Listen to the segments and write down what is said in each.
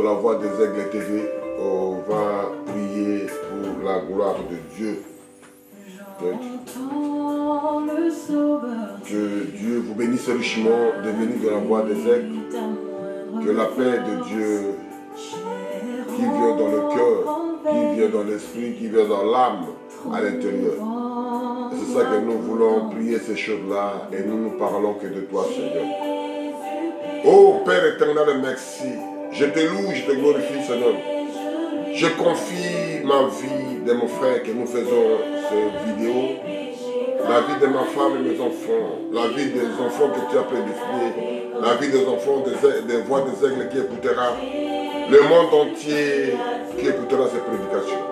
la Voix des Aigles TV, on va prier pour la gloire de Dieu. Que Dieu vous bénisse richement de venir de la Voix des Aigles. Que la paix de Dieu qui vient dans le cœur, qui vient dans l'esprit, qui vient dans l'âme, à l'intérieur. C'est ça que nous voulons prier ces choses-là et nous ne parlons que de toi, Seigneur. Oh Père éternel, merci. Je te loue, je te glorifie, Seigneur. Je confie ma vie de mon frère que nous faisons ces vidéos, la vie de ma femme et mes enfants, la vie des enfants que tu as prédestinés, la vie des enfants des voix des aigles qui écoutera, le monde entier qui écoutera ces prédications.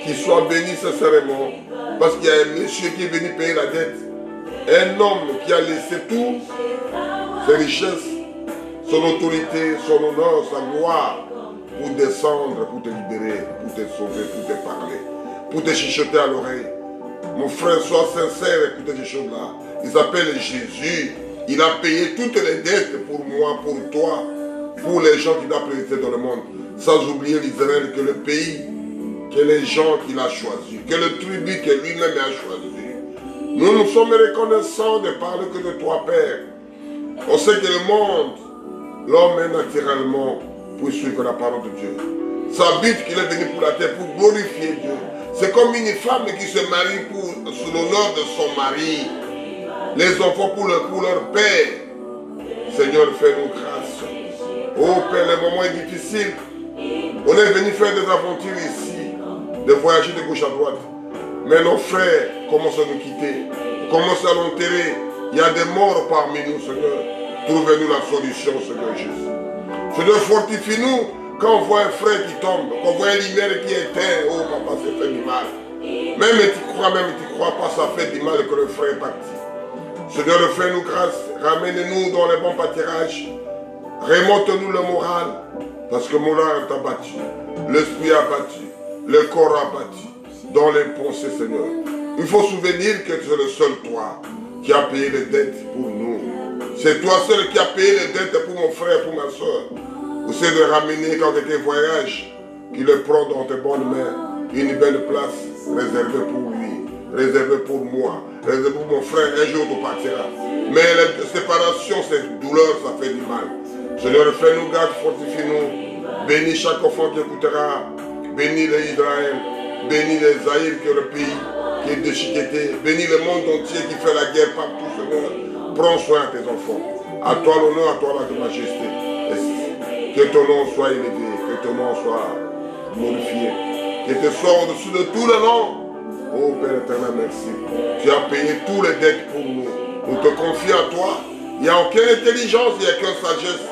Qu'il soit béni sincèrement, parce qu'il y a un monsieur qui est venu payer la dette, un homme qui a laissé tout, ses richesses, son autorité, son honneur, sa gloire, pour descendre, pour te libérer, pour te sauver, pour te parler, pour te chuchoter à l'oreille. Mon frère, sois sincère, écoutez ces choses-là. Il s'appelle Jésus. Il a payé toutes les dettes pour moi, pour toi, pour les gens qu'il a présentés dans le monde. Sans oublier l'Israël, que le pays, que les gens qu'il a choisis, que le tribu que lui-même a choisi. Nous nous sommes reconnaissants de parler que de toi, Père. On sait que le monde, l'homme est naturellement pour suivre la parole de Dieu. Sa but qu'il est venu pour la terre, pour glorifier Dieu. C'est comme une femme qui se marie sous l'honneur de son mari. Les enfants pour leur père. Seigneur, fais-nous grâce. Oh Père, le moment est difficile. On est venu faire des aventures ici, de voyager de gauche à droite. Mais nos frères commencent à nous quitter, commencent à l'enterrer. Il y a des morts parmi nous, Seigneur. Trouvez-nous la solution, Seigneur Jésus. Seigneur, fortifie-nous quand on voit un frère qui tombe, quand on voit une lumière qui est éteinte. Oh papa, ça fait du mal. Même tu crois pas, ça fait du mal que le frère est parti. Seigneur, fais-nous grâce, ramène-nous dans les bons pâtirages. Remonte-nous le moral, parce que le moral t'a battu, l'esprit a battu, le corps a battu, dans les pensées, Seigneur. Il faut souvenir que c'est le seul toi qui a payé les dettes pour nous. C'est toi seul qui a payé les dettes pour mon frère, pour ma soeur. Essaie de ramener quand quelqu'un voyage, qu'il le prend dans tes bonnes mains, une belle place réservée pour lui, réservée pour moi, réservée pour mon frère, un jour tu partiras. Mais la séparation, cette douleur, ça fait du mal. Seigneur, fais-nous garde, fortifie-nous. Bénis chaque enfant qui écoutera. Bénis les Israël. Bénis les Zaïre, qui est le pays qui est déchiqueté. Bénis le monde entier qui fait la guerre partout, Seigneur. Prends soin de tes enfants. À toi l'honneur, à toi la majesté. Que ton nom soit élevé, que ton nom soit glorifié. Que tu sois au-dessus de tous les noms. Oh Père éternel, merci. Tu as payé tous les dettes pour nous. Nous te confions à toi. Il n'y a aucune intelligence, il n'y a qu'une sagesse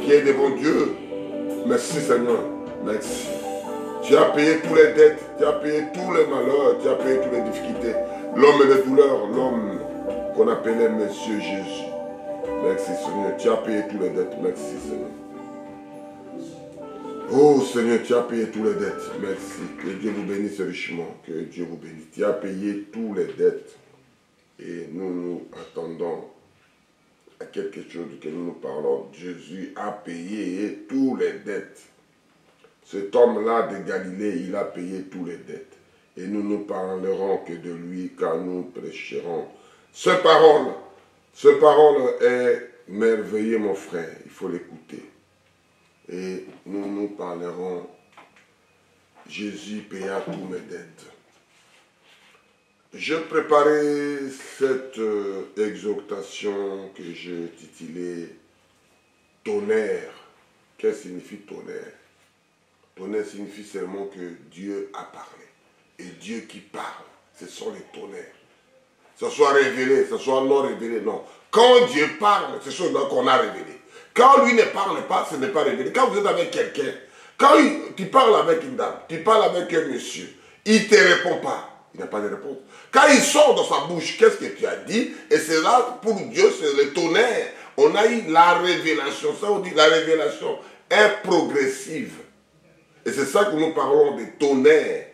qui est devant Dieu. Merci Seigneur, merci. Tu as payé tous les dettes, tu as payé tous les malheurs, tu as payé toutes les difficultés. L'homme et les douleurs, l'homme qu'on appelait Monsieur Jésus. Merci Seigneur, tu as payé tous les dettes, merci Seigneur. Oh Seigneur, tu as payé tous les dettes, merci. Que Dieu vous bénisse richement, que Dieu vous bénisse. Tu as payé tous les dettes et nous attendons à quelque chose que nous parlons. Jésus a payé tous les dettes. Cet homme-là de Galilée, il a payé tous les dettes. Et nous ne parlerons que de lui quand nous prêcherons. Cette parole est merveilleuse, mon frère. Il faut l'écouter. Et nous parlerons. Jésus paya tous mes dettes. Je préparais cette exhortation que j'ai titulée Tonnerre. Qu'est-ce que signifie tonnerre? Tonnerre signifie seulement que Dieu a parlé. Et Dieu qui parle, ce sont les tonnerres. Que ce soit révélé, que ce soit non révélé, non. Quand Dieu parle, c'est ce qu'on a révélé. Quand lui ne parle pas, ce n'est pas révélé. Quand vous êtes avec quelqu'un, quand tu parles avec une dame, tu parles avec un monsieur, il ne te répond pas. Il n'a pas de réponse. Quand il sort de sa bouche, qu'est-ce que tu as dit? Et c'est là, pour Dieu, c'est le tonnerre. On a eu la révélation. Ça, on dit la révélation est progressive. Et c'est ça que nous parlons de tonnerre.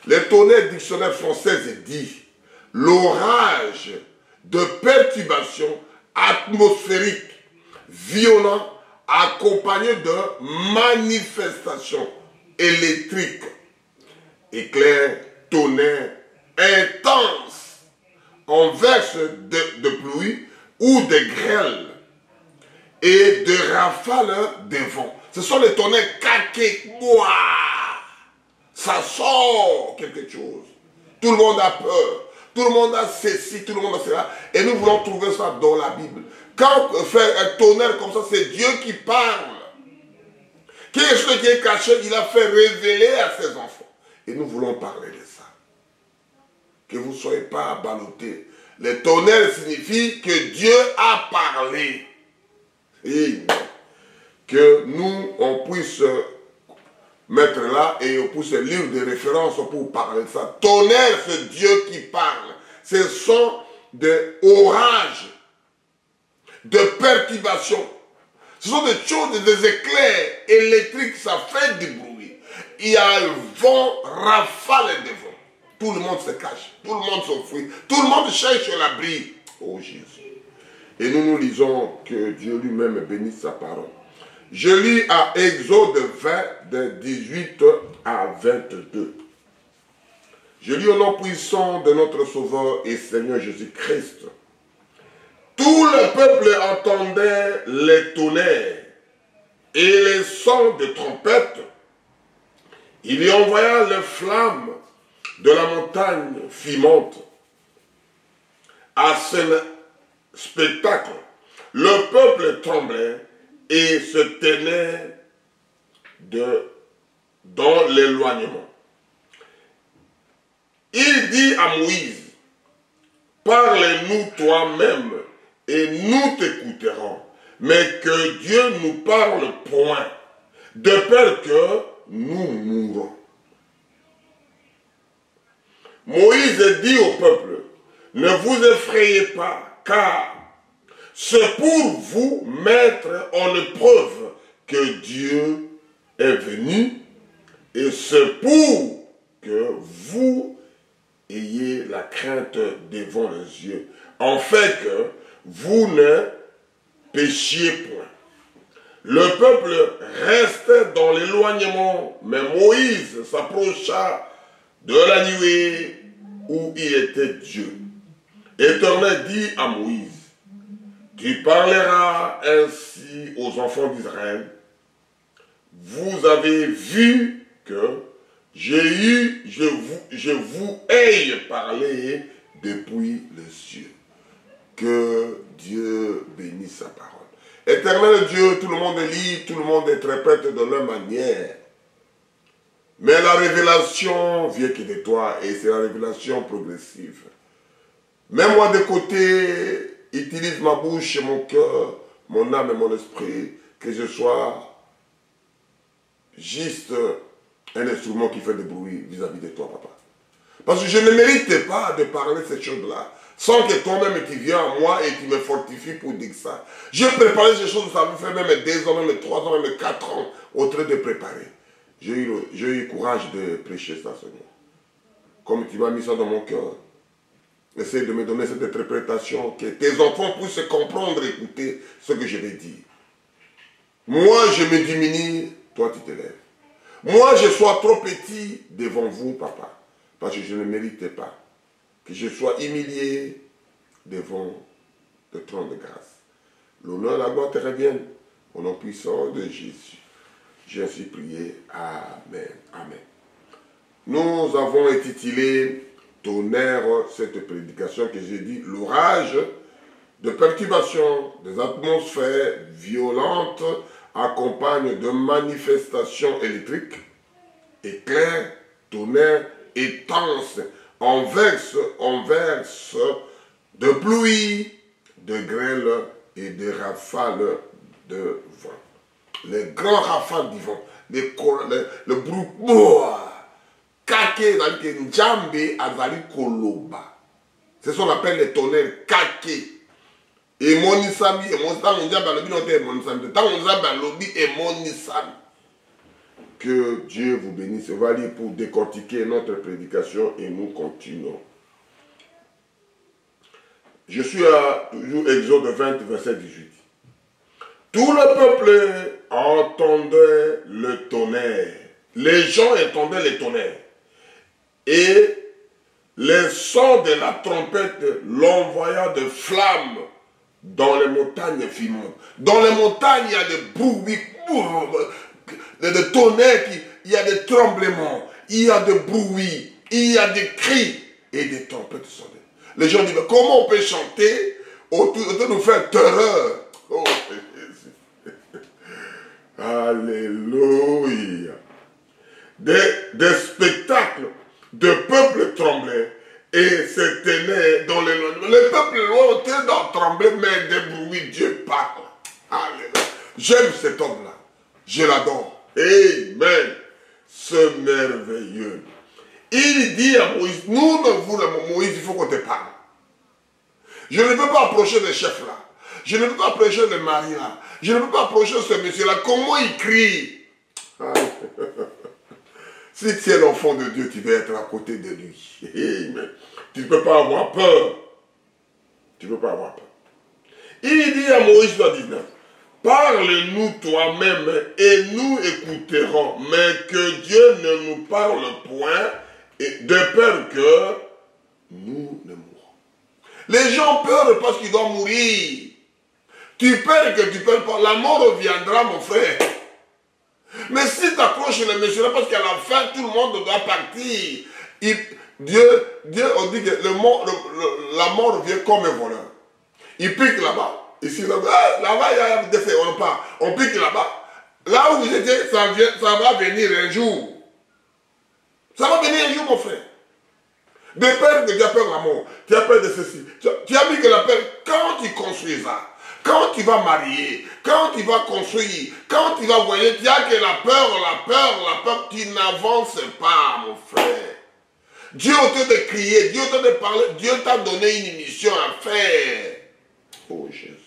Le tonnerre, dictionnaire français dit l'orage de perturbations atmosphériques violents accompagné de manifestations électriques, éclairs, tonnerres intenses, en verse de pluie ou de grêle et de rafales de vent. Ce sont les tonnerres caqués. Ça sort quelque chose. Tout le monde a peur. Tout le monde a ceci, tout le monde a cela. Et nous voulons trouver ça dans la Bible. Quand faire un tonnerre comme ça, c'est Dieu qui parle. Quelque chose qui est caché, il a fait révéler à ses enfants. Et nous voulons parler de ça. Que vous ne soyez pas ballottés. Les tonnerres signifient que Dieu a parlé. Et que nous, on puisse mettre là et on puisse lire des références pour parler de ça. Tonnerre, c'est Dieu qui parle. Ce sont des orages, de perturbations. Ce sont des choses, des éclairs électriques, ça fait du bruit. Il y a un vent, rafale de vent. Tout le monde se cache, tout le monde s'enfuit, tout le monde cherche l'abri. Oh Jésus. Et nous lisons que Dieu lui-même bénisse sa parole. Je lis à Exode 20, de 18 à 22. Je lis au nom puissant de notre Sauveur et Seigneur Jésus-Christ. Tout le peuple entendait les tonnerres et les sons de trompette. Il y envoya les flammes de la montagne fumante. À ce spectacle, le peuple tremblait et se tenait dans l'éloignement. Il dit à Moïse, parle-nous toi-même et nous t'écouterons, mais que Dieu nous parle point, de peur que nous mourons. Moïse dit au peuple, ne vous effrayez pas, car c'est pour vous mettre en épreuve que Dieu est venu, et c'est pour que vous ayez la crainte devant les yeux, en fait que vous ne péchiez point. Le peuple restait dans l'éloignement, mais Moïse s'approcha de la nuée où il était Dieu. L'Éternel dit à Moïse, tu parleras ainsi aux enfants d'Israël. Vous avez vu que je vous ai parlé depuis les cieux. Que Dieu bénisse sa parole. Éternel Dieu, tout le monde lit, tout le monde interprète de leur manière. Mais la révélation vient que de toi et c'est la révélation progressive. Mets-moi de côté, utilise ma bouche et mon cœur, mon âme et mon esprit, que je sois juste un instrument qui fait du bruit vis-à-vis de toi, papa. Parce que je ne mérite pas de parler ces choses-là, sans que toi-même tu viens à moi et tu me fortifies pour dire ça. J'ai préparé ces choses, ça me fait même 2 ans, même 3 ans, même 4 ans, au train de préparer. J'ai eu le courage de prêcher ça, Seigneur. Comme tu m'as mis ça dans mon cœur. Essaye de me donner cette interprétation, que tes enfants puissent comprendre et écouter ce que je vais dire. Moi, je me diminue, toi, tu t'élèves. Moi, je sois trop petit devant vous, papa, parce que je ne méritais pas que je sois humilié devant le trône de grâce. L'honneur et la gloire te reviennent au nom puissant de Jésus. J'ai ainsi prié. Amen. Amen. Nous avons intitulé tonnerre cette prédication que j'ai dit, l'orage de perturbations des atmosphères violentes accompagne de manifestations électriques, éclairs, tonnerres intenses, en verse de pluie, de grêle et de rafales de vent. Les grands rafales du vent, le bruit, kake, njambe azali koloba. C'est ce qu'on appelle les tonnerres kake. Et monisami, et monisami, njambe alobi non te monisami. Tant njambe alobi et monisami. Que Dieu vous bénisse. On va lire pour décortiquer notre prédication et nous continuons. Je suis à toujours Exode 20, verset 18. Tout le peuple entendait le tonnerre. Les gens entendaient les tonnerres. Et les sons de la trompette l'envoya de flammes dans les montagnes filantes. Dans les montagnes, il y a des bruits, des tonnerres, il y a des tremblements, il y a des bruits, il y a des cris et des trompettes sonnaient. Les gens disent, mais comment on peut chanter autour de nous faire terreur? Oh, alléluia. Des spectacles de peuple tremblaient et se tenaient dans les lois. Le peuple loin était dans trembler, mais des bruits, Dieu parle. Alléluia. J'aime cet homme-là. Je l'adore. Amen. C'est merveilleux. Il dit à Moïse, nous ne voulons, Moïse, il faut qu'on te parle. Je ne peux pas approcher le chef là. Je ne peux pas approcher le mari là. Je ne peux pas approcher ce monsieur là. Comment il crie? Si tu es l'enfant de Dieu, tu vas être à côté de lui. Amen. Tu ne peux pas avoir peur. Tu ne peux pas avoir peur. Il dit à Moïse dans 19, parle-nous toi-même et nous écouterons, mais que Dieu ne nous parle point de peur que nous ne mourons. Les gens peurent parce qu'ils doivent mourir. Tu peurs que tu ne peurs pas. La mort reviendra, mon frère. Mais si tu accroches le monsieur là, parce qu'à la fin, tout le monde doit partir. Dieu, on dit que la mort vient comme un voleur. Il pique là-bas. Ici, là-bas, il y a des faits, on part. On pique là-bas. Là où vous étiez, ça va venir un jour. Ça va venir un jour, mon frère. De peur que tu as peur de la mort. Tu as peur de ceci. Tu as mis que la peur, quand tu construis ça, quand tu vas marier, quand tu vas construire, quand tu vas voyager, tu as que la peur, tu n'avances pas, mon frère. Dieu autour de crier, Dieu autour de parler, Dieu t'a donné une mission à faire. Oh Jésus.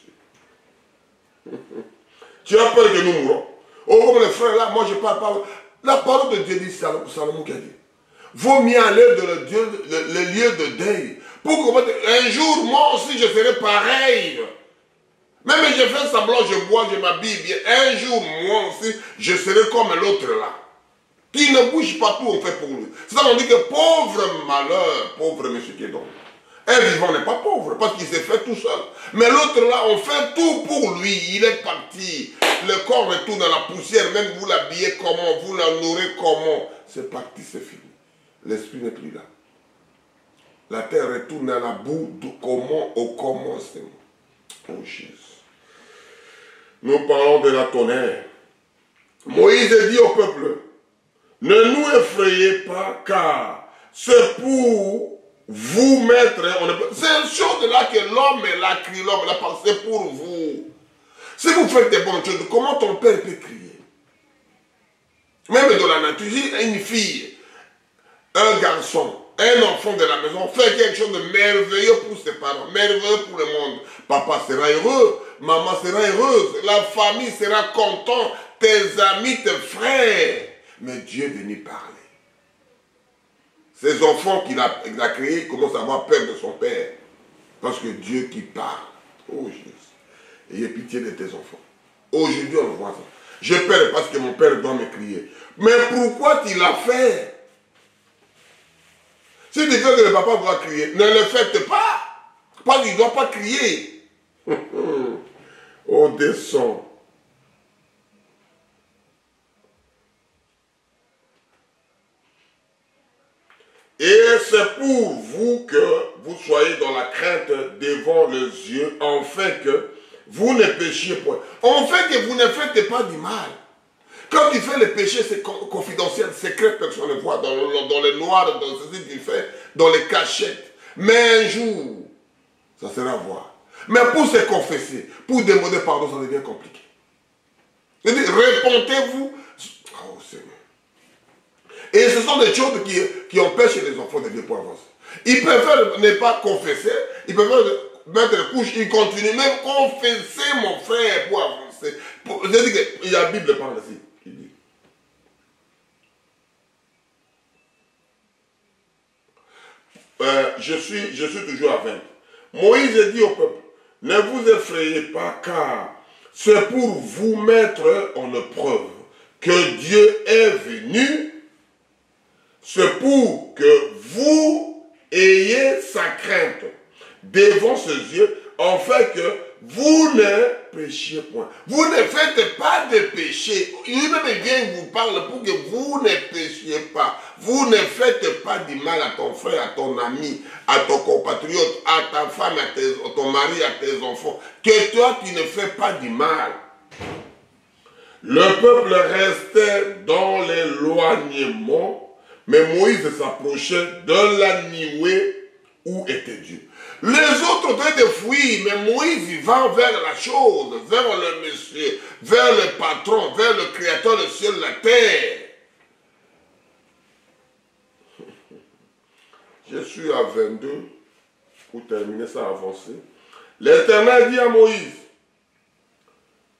Tu as peur que nous mourons. Oh, comme les frères là, moi je parle pas. La parole de Dieu dit, Salomon qui a dit, vaut mieux aller dans le lieu de deuil. Pour que un jour, moi aussi je serai pareil. Même si je fais semblant, je bois, je m'habille bien. Un jour, moi aussi, je serai comme l'autre là. Qui ne bouge pas, tout on fait pour lui. C'est ça qu'on dit que pauvre malheur, pauvre monsieur qui est dans lui. Un vivant n'est pas pauvre, parce qu'il s'est fait tout seul. Mais l'autre là, on fait tout pour lui. Il est parti. Le corps retourne dans la poussière. Même vous l'habillez comment, vous la nourrissez comment. C'est parti, c'est fini. L'esprit n'est plus là. La terre retourne à la boue au commencement. Oh Jésus. Nous parlons de la tonnerre. Moïse dit au peuple, ne nous effrayez pas, car c'est pour vous mettre. C'est une chose là que l'homme est là, crie l'homme là, c'est pour vous. Si vous faites des bonnes choses, comment ton père peut crier? Même dans la nature, une fille, un garçon, un enfant de la maison fait quelque chose de merveilleux pour ses parents, merveilleux pour le monde. Papa sera heureux, maman sera heureuse, la famille sera contente, tes amis, tes frères. Mais Dieu est venu parler. Ces enfants qu'il a créés commencent à avoir peur de son père. Parce que Dieu qui parle. Oh Jésus. Ayez pitié de tes enfants. Aujourd'hui on voit ça. J'ai peur parce que mon père doit me crier. Mais pourquoi tu l'as fait? Si tu veux que le papa doit crier, ne le faites pas. Parce qu'il ne doit pas crier. On descend. Et c'est pour vous que vous soyez dans la crainte devant les yeux, afin que vous ne péchiez point. Afin que vous ne faites pas du mal. Quand tu fais le péché, c'est confidentiel, secret, personne ne voit, dans les noirs, dans ce que tu fais, dans les cachettes. Mais un jour, ça sera à voir. Mais pour se confesser, pour demander pardon, ça devient compliqué. C'est-à-dire, répondez-vous. Oh Seigneur. Et ce sont des choses qui empêchent les enfants de vivre pour avancer. Ils préfèrent ne pas confesser, ils préfèrent mettre les couches, ils continuent même confesser, mon frère, pour avancer. Je dis que la Bible parle ici. Il dit. Je suis toujours à 20. Moïse dit au peuple, ne vous effrayez pas, car c'est pour vous mettre en épreuve que Dieu est venu. C'est pour que vous ayez sa crainte devant ses yeux, en fait que vous ne péchiez point. Vous ne faites pas de péché. Lui-même vient vous parle pour que vous ne péchiez pas. Vous ne faites pas du mal à ton frère, à ton ami, à ton compatriote, à ta femme, à ton mari, à tes enfants. Que toi, tu ne fais pas du mal. Le peuple restait dans l'éloignement, mais Moïse s'approchait de la nuée où était Dieu. Les autres train de fuir, mais Moïse il va vers la chose, vers le monsieur, vers le patron, vers le créateur du ciel et de la terre. Je suis à 22, pour terminer ça, avancer. L'Éternel dit à Moïse,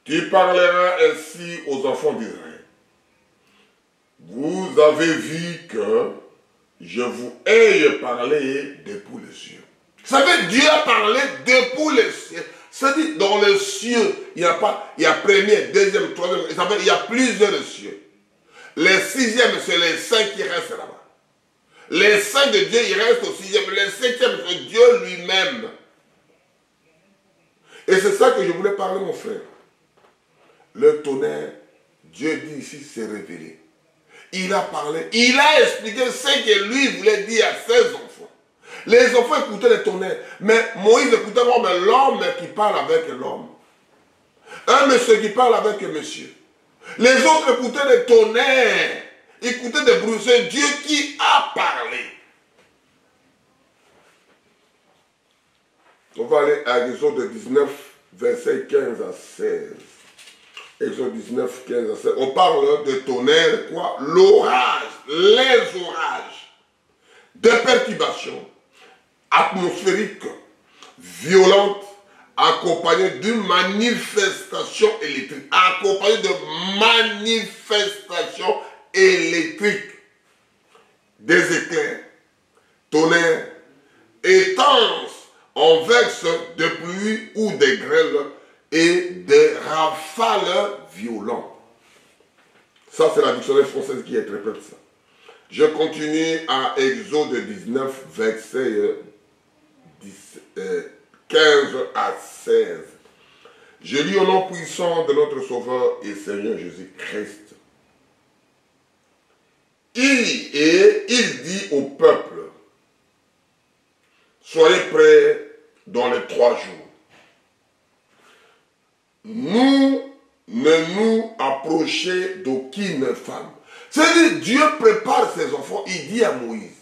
tu parleras ainsi aux enfants d'Israël. Vous avez vu que je vous ai parlé depuis les cieux. Vous savez, Dieu a parlé depuis les cieux. C'est-à-dire, dans les cieux, il y a premier, deuxième, troisième, il y a plusieurs cieux. Les sixièmes, c'est les saints qui restent là-bas. Les saints de Dieu, ils restent au sixième. Les septièmes, c'est Dieu lui-même. Et c'est ça que je voulais parler, mon frère. Le tonnerre, Dieu dit ici, s'est révélé. Il a parlé, il a expliqué ce que lui voulait dire à ses enfants. Les enfants écoutaient le tonnerre, mais Moïse écoutait l'homme qui parle avec l'homme. Un monsieur qui parle avec un monsieur. Les autres écoutaient le tonnerre, écoutaient des bruits. C'est Dieu qui a parlé. On va aller à Exode 19, versets 15 à 16. Exode 19, 15 à 16. On parle de tonnerre, quoi? L'orage, les orages, des perturbations atmosphériques, violentes, accompagnées d'une manifestation électrique. Accompagnées de manifestations électriques. Des éclairs, tonnerres, intenses, en verse de pluie ou des grêles et des rafales violentes. Ça, c'est la dictionnaire française qui interprète ça. Je continue à Exode 19, verset 15 à 16. Je lis au nom puissant de notre Sauveur et Seigneur Jésus-Christ. Il dit au peuple, soyez prêts dans les 3 jours. Nous ne nous approcher d'aucune femme. C'est-à-dire, Dieu prépare ses enfants, il dit à Moïse,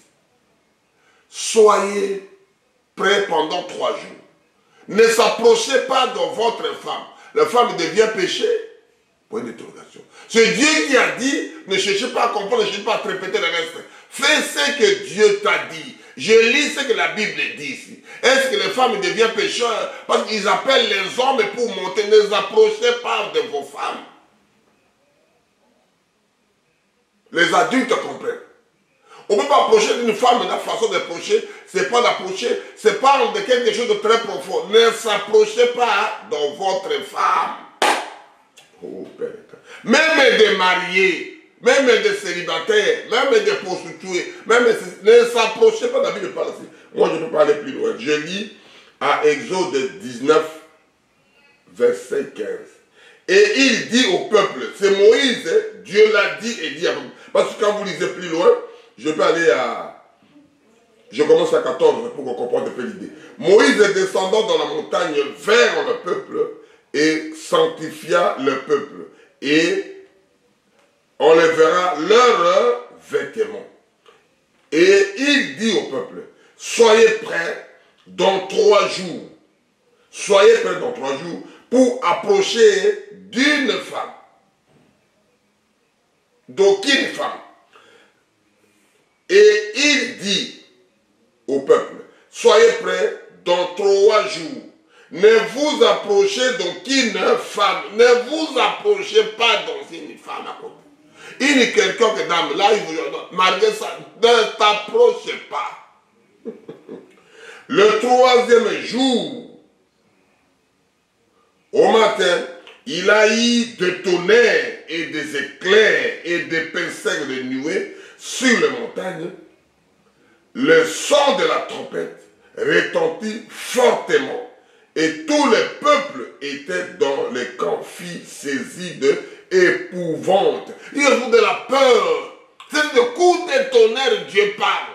soyez prêts pendant 3 jours. Ne s'approchez pas de votre femme. La femme devient péché. Point d'interrogation. C'est Dieu qui a dit, ne cherchez pas à comprendre, ne cherchez pas à répéter le reste. Fais ce que Dieu t'a dit. Je lis ce que la Bible dit ici. Est-ce que les femmes deviennent pécheurs parce qu'ils appellent les hommes pour monter? Ne vous approchez pas de vos femmes. Les adultes comprennent. On ne peut pas approcher d'une femme de la façon d'approcher. Ce n'est pas d'approcher, c'est parle de quelque chose de très profond. Ne s'approchez pas dans votre femme. Oh, Père. Même des mariés, même des célibataires, même des prostituées, même ne s'approchez pas, la Bible parle ici. Moi, je ne peux pas aller plus loin. Je lis à Exode 19, verset 15. Et il dit au peuple, c'est Moïse, Dieu l'a dit et dit à vous. Parce que quand vous lisez plus loin, je peux aller à... Je commence à 14 pour qu'on comprenne un peu l'idée. Moïse est descendant dans la montagne vers le peuple et sanctifia le peuple. Et enlèvera leurs vêtements. Et il dit au peuple, soyez prêts dans 3 jours. Soyez prêts dans 3 jours pour approcher d'une femme. D'aucune femme. Et il dit au peuple, soyez prêts dans 3 jours. Ne vous approchez d'aucune femme. Ne vous approchez pas dans une femme à côté. Il est quelqu'un que dame, là, il vous malgré ça, ne t'approchez pas. Le 3e jour, au matin, Il a eu des tonnerres et des éclairs et des pincelles de nuée sur les montagnes. Le son de la trompette retentit fortement et tous les peuples étaient dans les camps saisis d'épouvante. Il y a de la peur. C'est le coup de tonnerre, Dieu parle.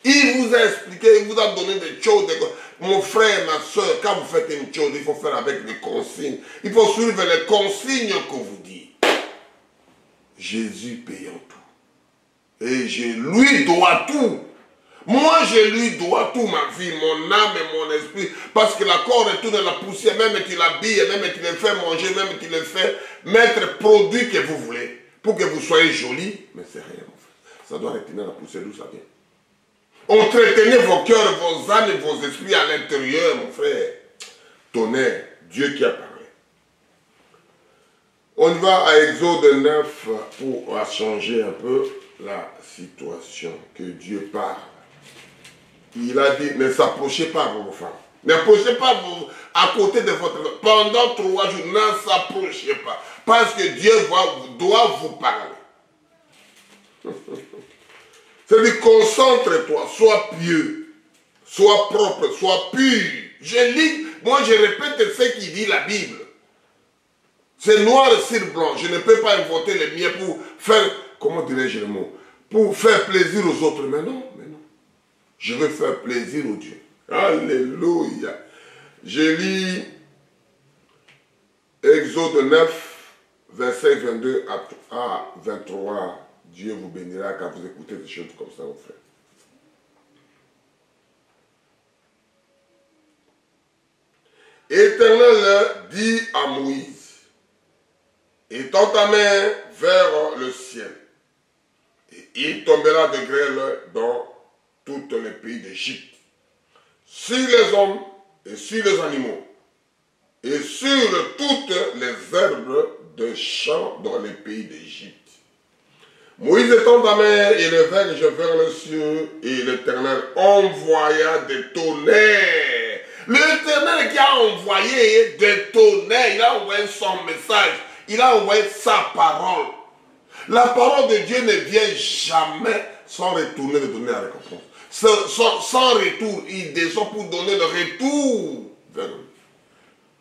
Il vous a expliqué, il vous a donné des choses. Mon frère, ma soeur, quand vous faites une chose, il faut faire avec les consignes. Il faut suivre les consignes que vous dites. Jésus payant tout. Et je lui dois tout. Moi, je lui dois tout, ma vie, mon âme et mon esprit. Parce que la corps retourne à la poussière, même tu l'habilles, même tu le fais manger, même tu le fais mettre produit que vous voulez. Pour que vous soyez joli. Mais c'est rien, mon frère. Ça doit retourner à la poussière d'où ça vient. Entretenez vos cœurs, vos âmes et vos esprits à l'intérieur, mon frère. Tonnerre, Dieu qui a parlé. On va à Exode 9 pour changer un peu la situation. Que Dieu parle. Il a dit, ne s'approchez pas de vos femmes. N'approchez pas à côté de votre femme. Pendant 3 jours, ne s'approchez pas. Parce que Dieu doit vous parler. C'est-à-dire, concentre-toi, sois pieux, sois propre, sois pur. Moi je répète ce qu'il dit la Bible. C'est noir sur blanc. Je ne peux pas inventer les miens pour faire, comment dirais-je le mot, pour faire plaisir aux autres. Mais non, mais non. Je veux faire plaisir aux dieux. Alléluia. Je lis Exode 9, verset 22 à 23. Dieu vous bénira quand vous écoutez des choses comme ça, mon frère. Éternel dit à Moïse, étends ta main vers le ciel, et il tombera de grêle dans tous les pays d'Égypte, sur les hommes et sur les animaux, et sur toutes les herbes de champ dans les pays d'Égypte. Moïse étend ta main et le verge vers le ciel, et l'Éternel envoya des tonnerres. L'Éternel qui a envoyé des tonnerres, il a envoyé son message, il a envoyé sa parole. La parole de Dieu ne vient jamais sans retourner de donner la récompense. Sans retour, il descend pour donner le retour vers nous.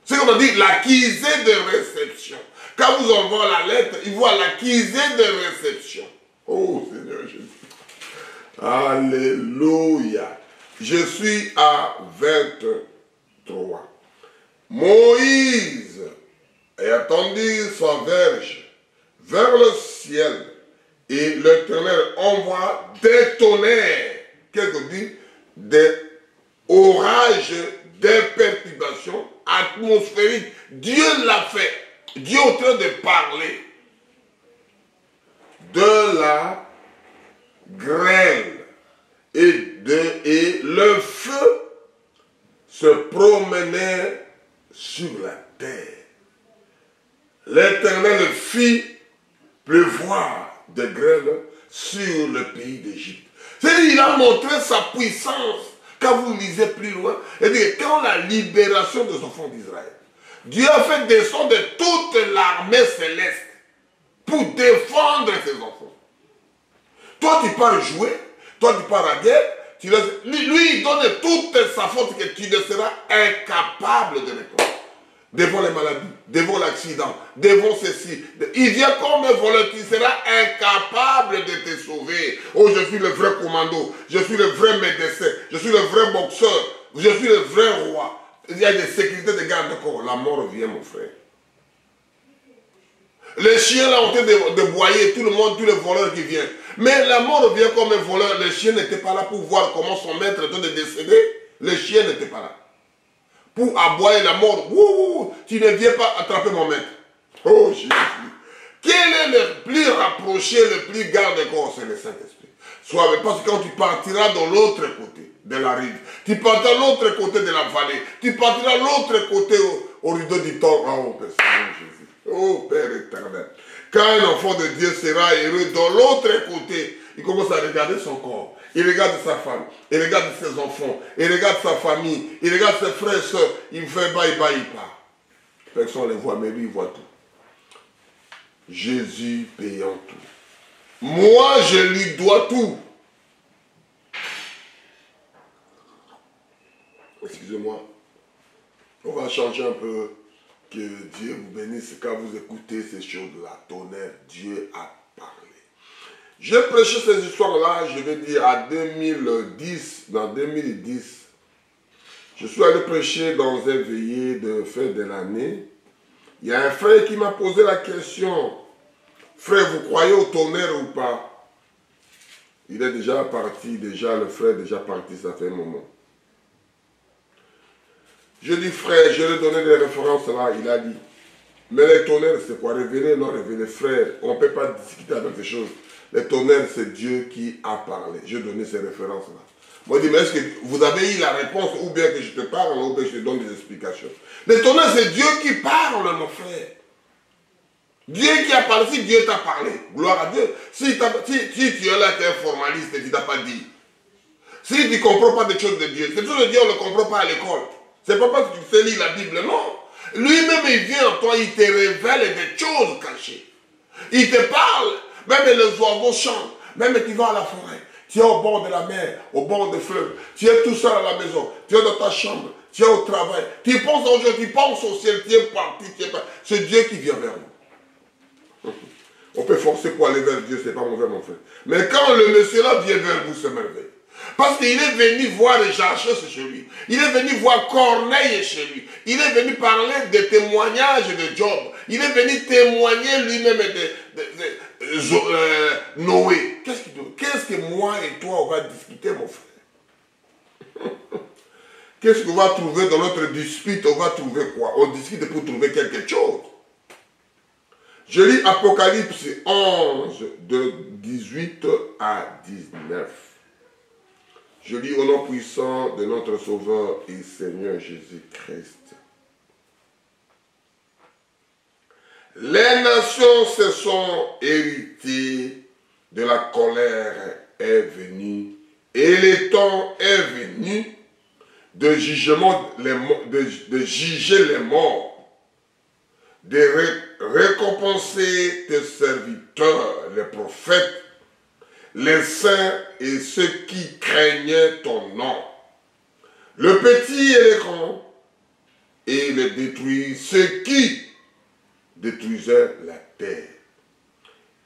C'est comme on dit, l'accusé de réception. Quand vous envoie la lettre, il voit l'accusé de réception. Oh Seigneur Jésus. Alléluia. Je suis à 23. Moïse a tendu sa verge vers le ciel et l'Éternel envoie des tonnerres. Qu'est-ce que dit? Des orages, des perturbations atmosphériques. Dieu l'a fait. Dieu est en train de parler de la grêle et le feu se promenait sur la terre. L'Éternel fit pleuvoir de grêle sur le pays d'Égypte. C'est-à-dire, il a montré sa puissance. Quand vous lisez plus loin, c'est-à-dire, quand la libération des enfants d'Israël, Dieu a fait descendre toute l'armée céleste pour défendre ses enfants. Toi, tu pars jouer, toi, tu pars à guerre, lui, il donne toute sa faute que tu ne seras incapable de répondre. Devant les maladies, devant l'accident, devant ceci. Il vient comme un voleur, tu seras incapable de te sauver. Oh, je suis le vrai commando, je suis le vrai médecin, je suis le vrai boxeur, je suis le vrai roi. Il y a des sécurités de garde-corps. La mort vient, mon frère. Les chiens là ont été de boyer, tout le monde, tous les voleurs qui viennent. Mais la mort vient comme un voleur. Les chiens n'étaient pas là pour voir comment son maître était décédé. Les chiens n'étaient pas là. Pour aboyer la mort. Ouh, tu ne viens pas attraper mon maître. Oh Jésus. Quel est le plus rapproché, le plus garde-corps? C'est le Saint-Esprit. Parce que quand tu partiras de l'autre côté de la rive, tu partiras de l'autre côté de la vallée, tu partiras de l'autre côté au rideau du temps. Oh Père Jésus. Oh Père éternel. Quand un enfant de Dieu sera heureux de l'autre côté, il commence à regarder son corps. Il regarde sa femme, il regarde ses enfants, il regarde sa famille, il regarde ses frères et sœurs, il fait bye bye pas. Personne ne les voit, mais lui, il voit tout. Jésus payant tout. Moi, je lui dois tout. Excusez-moi. On va changer un peu. Que Dieu vous bénisse quand vous écoutez ces choses-là. Tonnerre, Dieu a parlé. J'ai prêché ces histoires-là, je vais dire, à 2010. Dans 2010, je suis allé prêcher dans un veillée de fin de l'année. Il y a un frère qui m'a posé la question. Frère, vous croyez au tonnerre ou pas? Il est déjà parti, déjà, le frère est déjà parti, ça fait un moment. Je dis, frère, je lui ai donné des références là, il a dit. Mais les tonnerres, c'est quoi? Révéler, non révéler, frère. On ne peut pas discuter avec ces choses. Les tonnerres, c'est Dieu qui a parlé. Je donné ces références là. Moi, je dis, mais est-ce que vous avez eu la réponse ou bien que je te parle ou bien que je te donne des explications? Les tonnerres, c'est Dieu qui parle, mon frère. Dieu qui a parlé, si Dieu t'a parlé, gloire à Dieu. Si tu es là, tu es un formaliste et tu ne t'as pas dit. Si tu ne comprends pas des choses de Dieu, c'est choses de Dieu, on ne le comprend pas à l'école. C'est pas parce que tu sais lire la Bible, non. Lui-même, il vient en toi, il te révèle des choses cachées. Il te parle, même les oiseaux chantent, même tu vas à la forêt, tu es au bord de la mer, au bord des fleuves, tu es tout seul à la maison, tu es dans ta chambre, tu es au travail, tu penses aux gens, tu penses au ciel, tu es parti, c'est Dieu qui vient vers nous. On peut forcer pour aller vers Dieu, c'est pas mauvais, mon frère. Mais quand le monsieur là vient vers vous, c'est merveilleux. Parce qu'il est venu voir Jachès chez lui. Il est venu voir Corneille chez lui. Il est venu parler des témoignages de Job. Il est venu témoigner lui-même de Noé. Qu'est-ce que moi et toi on va discuter, mon frère? Qu'est-ce qu'on va trouver dans notre dispute? On va trouver quoi? On discute pour trouver quelque chose. Je lis Apocalypse 11, de 18 à 19. Je lis au nom puissant de notre Sauveur et Seigneur Jésus-Christ. Les nations se sont héritées de la colère est venue et le temps est venu de jugement, de juger les morts, de récompenser tes serviteurs, les prophètes, les saints et ceux qui craignaient ton nom, le petit et le grand, et les détruire ceux qui détruisaient la terre.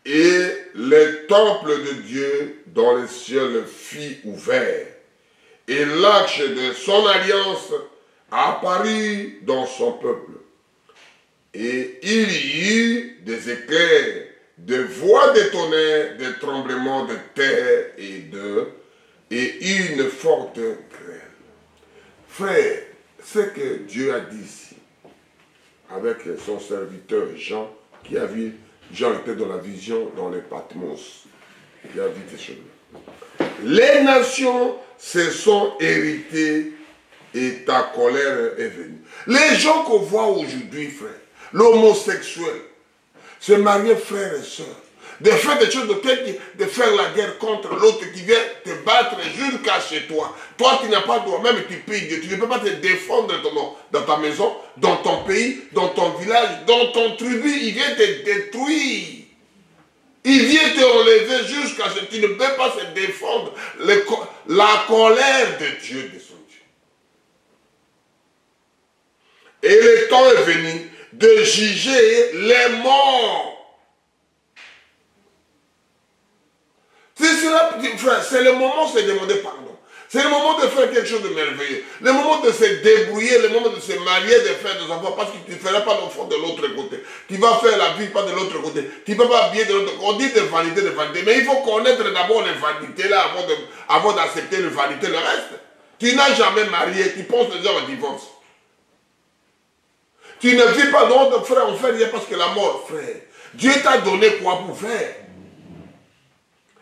Et les temples de Dieu dans le ciel fit ouvert, et l'arche de son alliance apparut dans son peuple. Et il y eut des éclairs, de voix de tonnerre, de tremblements de terre et une forte grêle. Frère, ce que Dieu a dit ici, avec son serviteur Jean, qui a vu, Jean était dans la vision dans les Patmos, il a vu ces choses-là. Les nations se sont héritées et ta colère est venue. Les gens qu'on voit aujourd'hui, frère, l'homosexuel, se marier frère et soeur, de faire des choses de faire la guerre contre l'autre qui vient te battre jusqu'à chez toi. Toi, tu n'as pas le droit, même tu pries Dieu, tu ne peux pas te défendre dans ta maison, dans ton pays, dans ton village, dans ton tribu, il vient te détruire. Il vient te relever jusqu'à ce que tu ne peux pas se défendre. La colère de Dieu, de son Dieu. Et le temps est venu de juger les morts. C'est le moment de se demander pardon. C'est le moment de faire quelque chose de merveilleux. Le moment de se débrouiller, le moment de se marier, de faire des enfants, parce que tu ne feras pas d'enfants de l'autre côté. Tu vas faire la vie pas de l'autre côté. Tu ne peux pas habiller de l'autre côté. On dit de vanité, de vanité. Mais il faut connaître d'abord les vanités là avant d'accepter les vanités, le reste. Tu n'as jamais marié, tu penses déjà au divorce. Tu ne vis pas dans frère, on fait rien parce que la mort, frère. Dieu t'a donné quoi pour faire?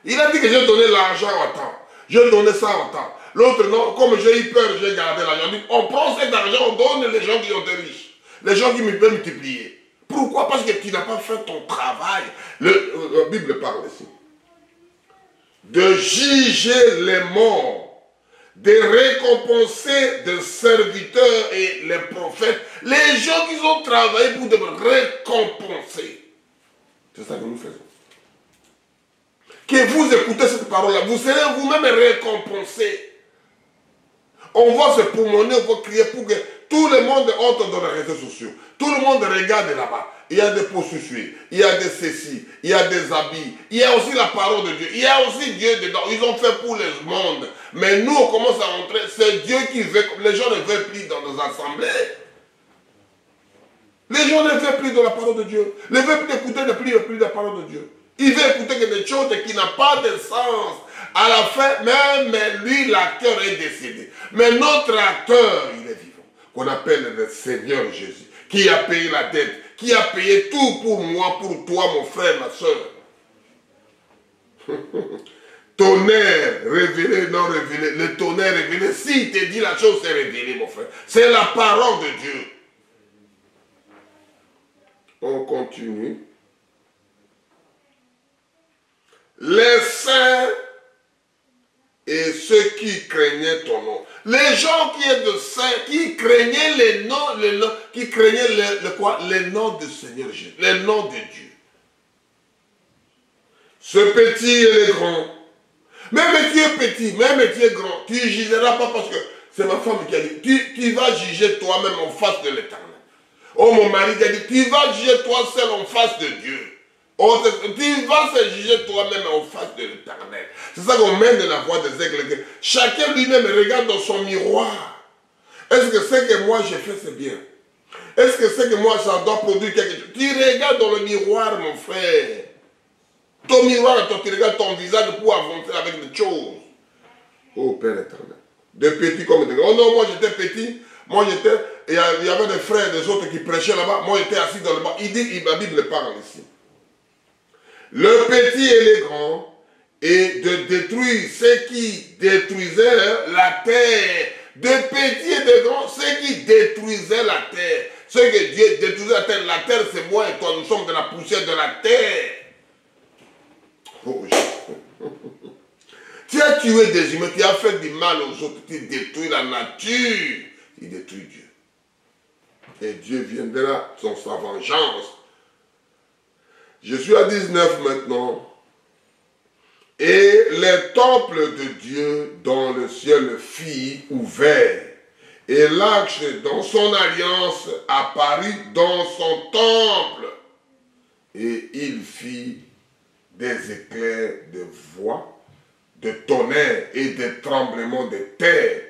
Il a dit que j'ai donné l'argent en temps. J'ai donné ça en temps. L'autre non, comme j'ai eu peur, j'ai gardé l'argent. On prend cet argent, on donne les gens qui ont été riches. Les gens qui me peuvent multiplier. Pourquoi? Parce que tu n'as pas fait ton travail. La Bible parle ici. De juger les morts, de récompenser des serviteurs et les prophètes, les gens qui ont travaillé pour te récompenser. C'est ça que nous faisons. Que vous écoutez cette parole-là, vous serez vous-même récompensés. On va se pulmoner, on va crier pour que tout le monde entre dans les réseaux sociaux. Tout le monde regarde là-bas. Il y a des poursuivis, il y a des ceci, il y a des habits, il y a aussi la parole de Dieu, il y a aussi Dieu dedans. Ils ont fait pour le monde. Mais nous, on commence à rentrer, c'est Dieu qui veut, les gens ne veulent plus dans nos assemblées. Les gens ne veulent plus de la parole de Dieu. Ils ne veulent plus écouter plus la parole de Dieu. Ils veulent écouter que des choses qui n'ont pas de sens. À la fin, même lui, l'acteur est décédé. Mais notre acteur, il est vivant. Qu'on appelle le Seigneur Jésus, qui a payé la dette, qui a payé tout pour moi, pour toi, mon frère, ma soeur. Tonnerre révélé, non révélé. Le tonnerre révélé, s'il te dit la chose, c'est révélé, mon frère. C'est la parole de Dieu. On continue. Les saints et ceux qui craignaient ton nom. Les gens qui étaient de saints, qui craignaient les noms, qui craignaient les noms du Seigneur Jésus, les noms de Dieu. Ce petit et les grands. Même tu es petit, même tu es grand, tu ne jugeras pas parce que c'est ma femme qui a dit, tu vas juger toi-même en face de l'Éternel. Oh, mon mari qui a dit, tu vas juger toi seul en face de Dieu. Oh, tu vas se juger toi-même en face de l'Éternel. C'est ça qu'on mène de la voix des aigles. Chacun lui-même regarde dans son miroir. Est-ce que ce que moi j'ai fait, c'est bien? Est-ce que ce que moi ça doit produire quelque chose? Tu regardes dans le miroir, mon frère. Ton miroir, tu regardes ton visage pour avancer avec des choses. Oh, Père éternel. De petits comme de grands. Oh non, moi j'étais petit. Moi j'étais. Il y avait des frères, des autres qui prêchaient là-bas. Moi j'étais assis dans le banc. Il dit, la Bible parle ici. Le petit et les grands, et de détruire ceux qui détruisaient la terre. De petits et de grands, ceux qui détruisaient la terre. Ceux que Dieu détruisait la terre, c'est moi et toi. Nous sommes de la poussière de la terre. Oh, tu as tué des humains, tu as fait du mal aux autres, tu détruis la nature, tu détruis Dieu. Et Dieu viendra sans sa vengeance. Je suis à 19 maintenant. Et les temples de Dieu dans le ciel fit ouvert. Et l'arche dans son alliance apparut dans son temple. Et il fit des éclairs de voix, de tonnerre et de tremblements de terre.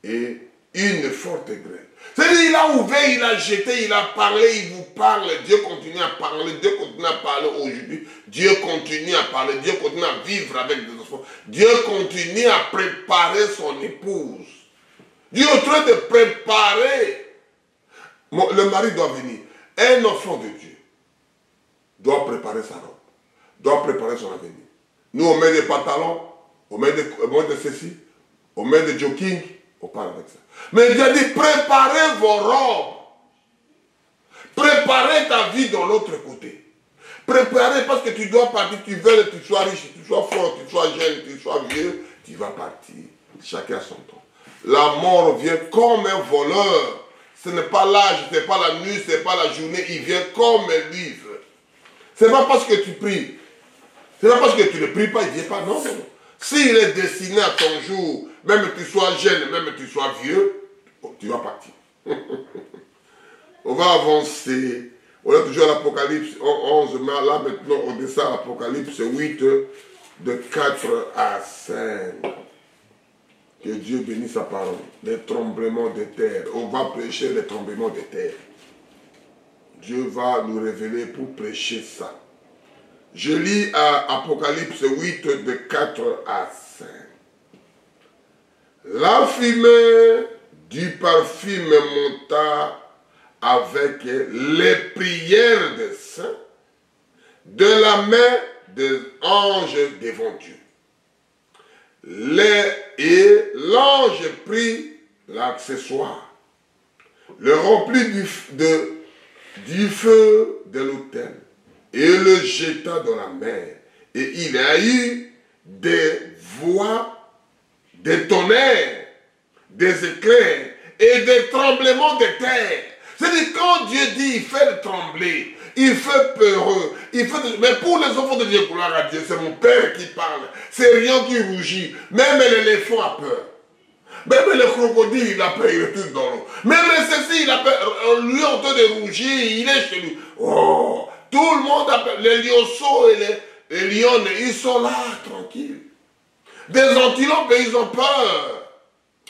Et une forte grêle. C'est-à-dire, il a ouvert, il a jeté, il a parlé, il vous parle. Dieu continue à parler, Dieu continue à parler aujourd'hui. Dieu continue à parler, Dieu continue à vivre avec des enfants. Dieu continue à préparer son épouse. Dieu est en train de préparer. Le mari doit venir. Un enfant de Dieu doit préparer sa robe, doit préparer son avenir. Nous, on met des pantalons, on met de ceci, on met des jogging, on parle avec ça. Mais Dieu dit, préparez vos robes. Préparez ta vie de l'autre côté. Préparez parce que tu dois partir, tu veux que tu sois riche, tu sois fort, tu sois jeune, tu sois vieux, tu vas partir. Chacun son temps. La mort vient comme un voleur. Ce n'est pas l'âge, ce n'est pas la nuit, ce n'est pas la journée. Il vient comme un livre. Ce n'est pas parce que tu pries. Ce n'est pas parce que tu ne pries pas, il ne vient pas. Non, non, non. S'il est destiné à ton jour, même que tu sois jeune, même que tu sois vieux, tu vas partir. On va avancer. On est toujours à l'Apocalypse 11, mais là maintenant on descend à l'Apocalypse 8, de 4 à 5. Que Dieu bénisse sa parole. Les tremblements de terre. On va prêcher les tremblements de terre. Dieu va nous révéler pour prêcher ça. Je lis à Apocalypse 8 de 4 à 5. La fumée du parfum monta avec les prières des saints de la main des anges devant Dieu. Et l'ange prit l'accessoire, le remplit du feu de l'autel, et le jeta dans la mer. Et il a eu des voix des tonnerres, des éclairs et des tremblements de terre. C'est-à-dire, quand Dieu dit, il fait trembler, il fait peureux, mais pour les enfants de Dieu, gloire à Dieu, c'est mon Père qui parle, c'est rien qui rougit, même l'éléphant a peur. Même le crocodile, il a peur, il retourne dans l'eau. Même ceci, il a peur, lui en train de rougir, il est chez lui. Oh, tout le monde a peur. Les lionceaux et les lions, ils sont là, tranquilles. Des antilopes, ils ont peur.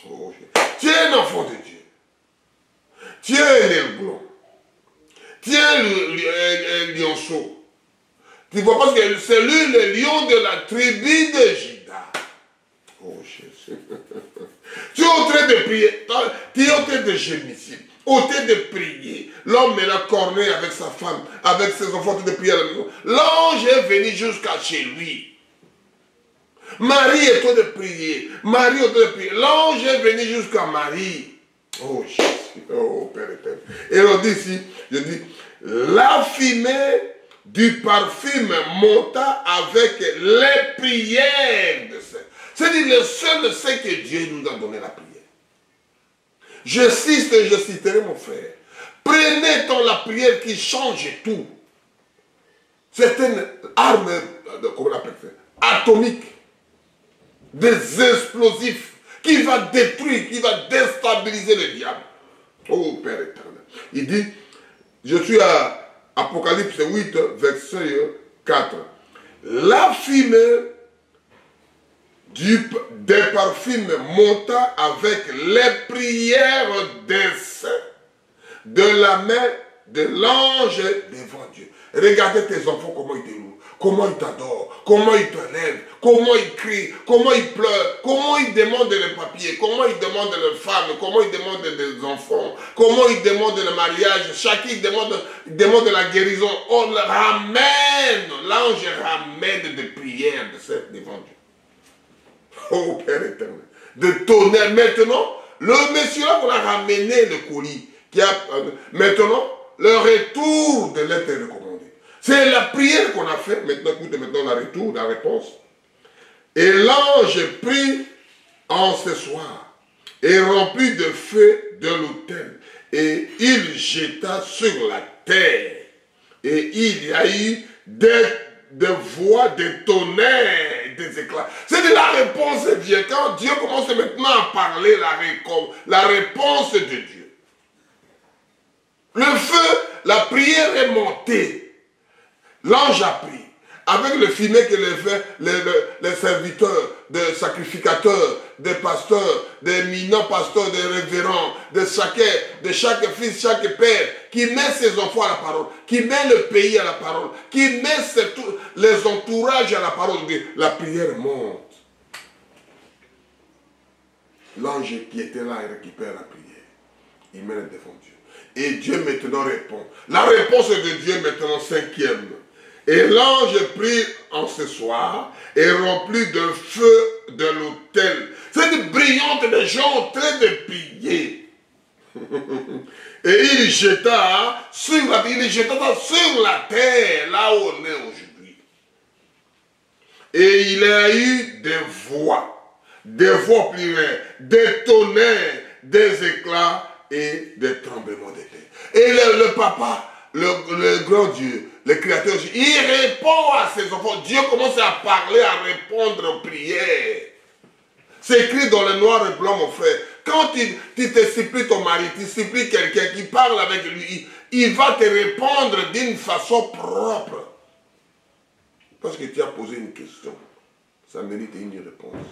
Oh, tu es un enfant de Dieu. Tu es un aiglon. Tu es un lionceau. Tu vois parce que c'est lui le lion de la tribu de Juda. Oh Jésus. Tu es en train de prier. Tu es en train de gémir ici. En train de prier. L'homme est là, corné avec sa femme, avec ses enfants, en train de prier à la maison. L'ange est venu jusqu'à chez lui. Marie est en train de prier. Marie est en train de prier. L'ange est venu jusqu'à Marie. Oh Jésus. Oh Père éternel. Et on dit ici, je dis, la fumée du parfum monta avec les prières de Saint. C'est-à-dire, le seul c'est que Dieu nous a donné la prière. Je citerai mon frère. Prenez la prière qui change tout. C'est une arme, comment on appelle ça, atomique, des explosifs, qui va détruire, qui va déstabiliser le diable. Oh Père éternel. Il dit, je suis à Apocalypse 8, verset 4. La fumée des parfums monta avec les prières des saints de la main de l'ange devant Dieu. Regardez tes enfants, comment ils te louent, comment ils t'adorent, comment ils te lèvent, comment ils crient, comment ils pleurent, comment ils demandent les papiers, comment ils demandent les femmes, comment ils demandent des enfants, comment ils demandent le mariage, chacun demande la guérison. On le ramène, l'ange ramène des prières de cette devant Dieu. Oh Père éternel, de tonnerre. Maintenant, le monsieur là qu'on a ramené le colis, qui a maintenant le retour de l'être recommandé. C'est la prière qu'on a faite. Maintenant, écoutez maintenant la retour, la réponse. Et l'ange prit en ce soir et remplit de feu de l'autel. Et il jeta sur la terre. Et il y a eu des voix, des tonnerres, des éclats. C'est de la réponse de Dieu. Quand Dieu commence maintenant à parler, la réponse de Dieu. Le feu, la prière est montée. L'ange a pris. Avec le fumet que les serviteurs, des sacrificateurs, des pasteurs, des minants pasteurs, des révérends, de chaque fils, chaque père, qui met ses enfants à la parole, qui met le pays à la parole, qui met les entourages à la parole. La prière monte. L'ange qui était là, il récupère la prière. Il met devant Dieu. Et Dieu maintenant répond. La réponse de Dieu maintenant, cinquième. Et l'ange prit en ce soir et remplit de feu de l'autel. C'est brillante, des gens en train de prier. Et il jeta sur la terre, là où on est aujourd'hui. Et il a eu des voix plurielles, des tonnerres, des éclats et des tremblements de terre. Et le papa, le grand Dieu, le créateur, il répond à ses enfants. Dieu commence à parler, à répondre aux prières. C'est écrit dans le noir et blanc, mon frère. Quand tu te supplies ton mari, tu supplies quelqu'un qui parle avec lui, il va te répondre d'une façon propre. Parce que tu as posé une question. Ça mérite une réponse.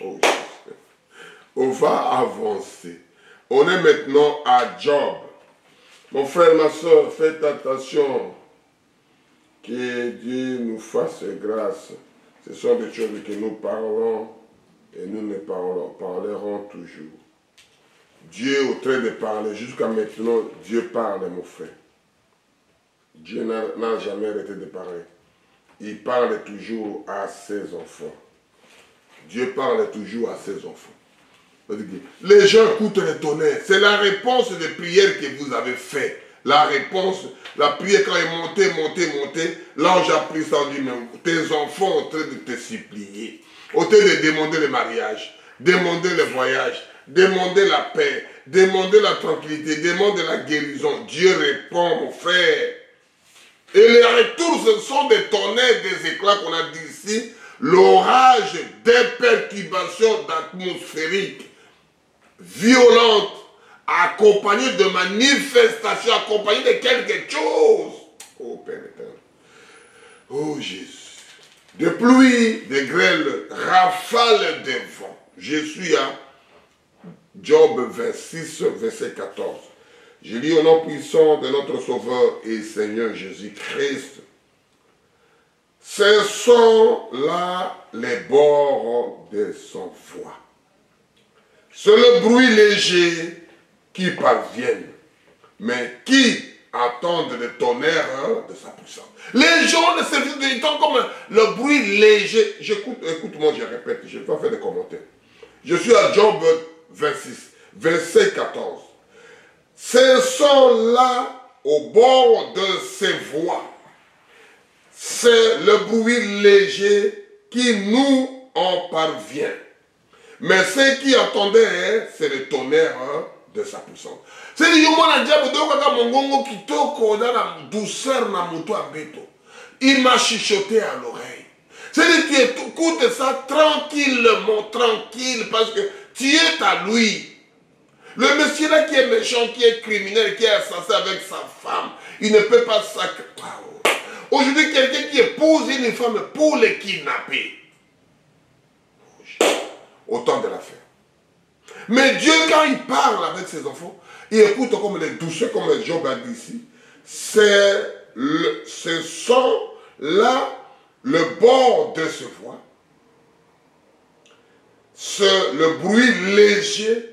Oh, on va avancer. On est maintenant à Job. Mon frère, ma soeur, faites attention. Que Dieu nous fasse grâce. Ce sont des choses que nous parlons et nous ne parlerons toujours. Dieu est en train de parler. Jusqu'à maintenant, Dieu parle, mon frère. Dieu n'a jamais arrêté de parler. Il parle toujours à ses enfants. Dieu parle toujours à ses enfants. Les gens écoutent les tonnerres. C'est la réponse des prières que vous avez faites. La réponse, la prière quand elle est montée, l'ange a pris ça, dit, mais tes enfants sont en train de te supplier, en train de demander le mariage. demandez le voyage, demandez la paix, demandez la tranquillité, demandez la guérison. Dieu répond, mon frère. Et les retours, ce sont des tonnerres, des éclats qu'on a dit ici, l'orage, des perturbations atmosphériques violentes, accompagnées de manifestations, accompagnées de quelque chose. Oh Père éternel. Oh Jésus. De pluie, de grêle, rafales de vent. Je suis à Job 26, verset 14. Je lis au nom puissant de notre Sauveur et Seigneur Jésus-Christ. Ce sont là les bords de son voix. C'est le bruit léger qui parviennent, mais qui attendent le tonnerre de sa puissance. Les gens ne se disent comme le bruit léger. Écoute-moi, je répète, je ne vais pas faire de commentaires. Je suis à Job 26, verset 14. Ce sont là au bord de ses voies. C'est le bruit léger qui nous en parvient. Mais ce qui attendait, c'est le tonnerre de sa puissance. C'est-à-dire que douceur na moto à béto. Il m'a chuchoté à l'oreille. C'est-à-dire que tu écoutes ça tranquillement, tranquille, parce que tu es à lui. Le monsieur là qui est méchant, qui est criminel, qui est assassin avec sa femme, il ne peut pas sacrifier. Aujourd'hui, quelqu'un qui épouse une femme pour les kidnapper. Autant de l'affaire. Mais Dieu, quand il parle avec ses enfants, il écoute comme les douceurs, comme Job a dit ici. Ce sont là le bord de ce voix. C'est le bruit léger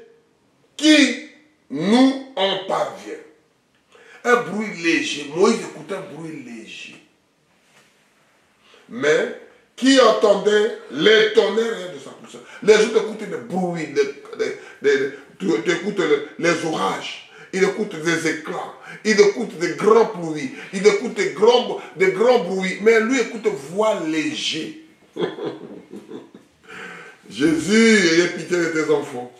qui nous en parvient. Un bruit léger. Moïse écoutait un bruit léger. Mais qui entendait les tonnerres de sa puissance. Les autres écoutent des bruits, tu écoutes les orages, ils écoutent des éclats, ils écoutent des grands pluies, ils écoutent des grands bruits, mais lui écoute voix léger. Jésus, ayez pitié de tes enfants.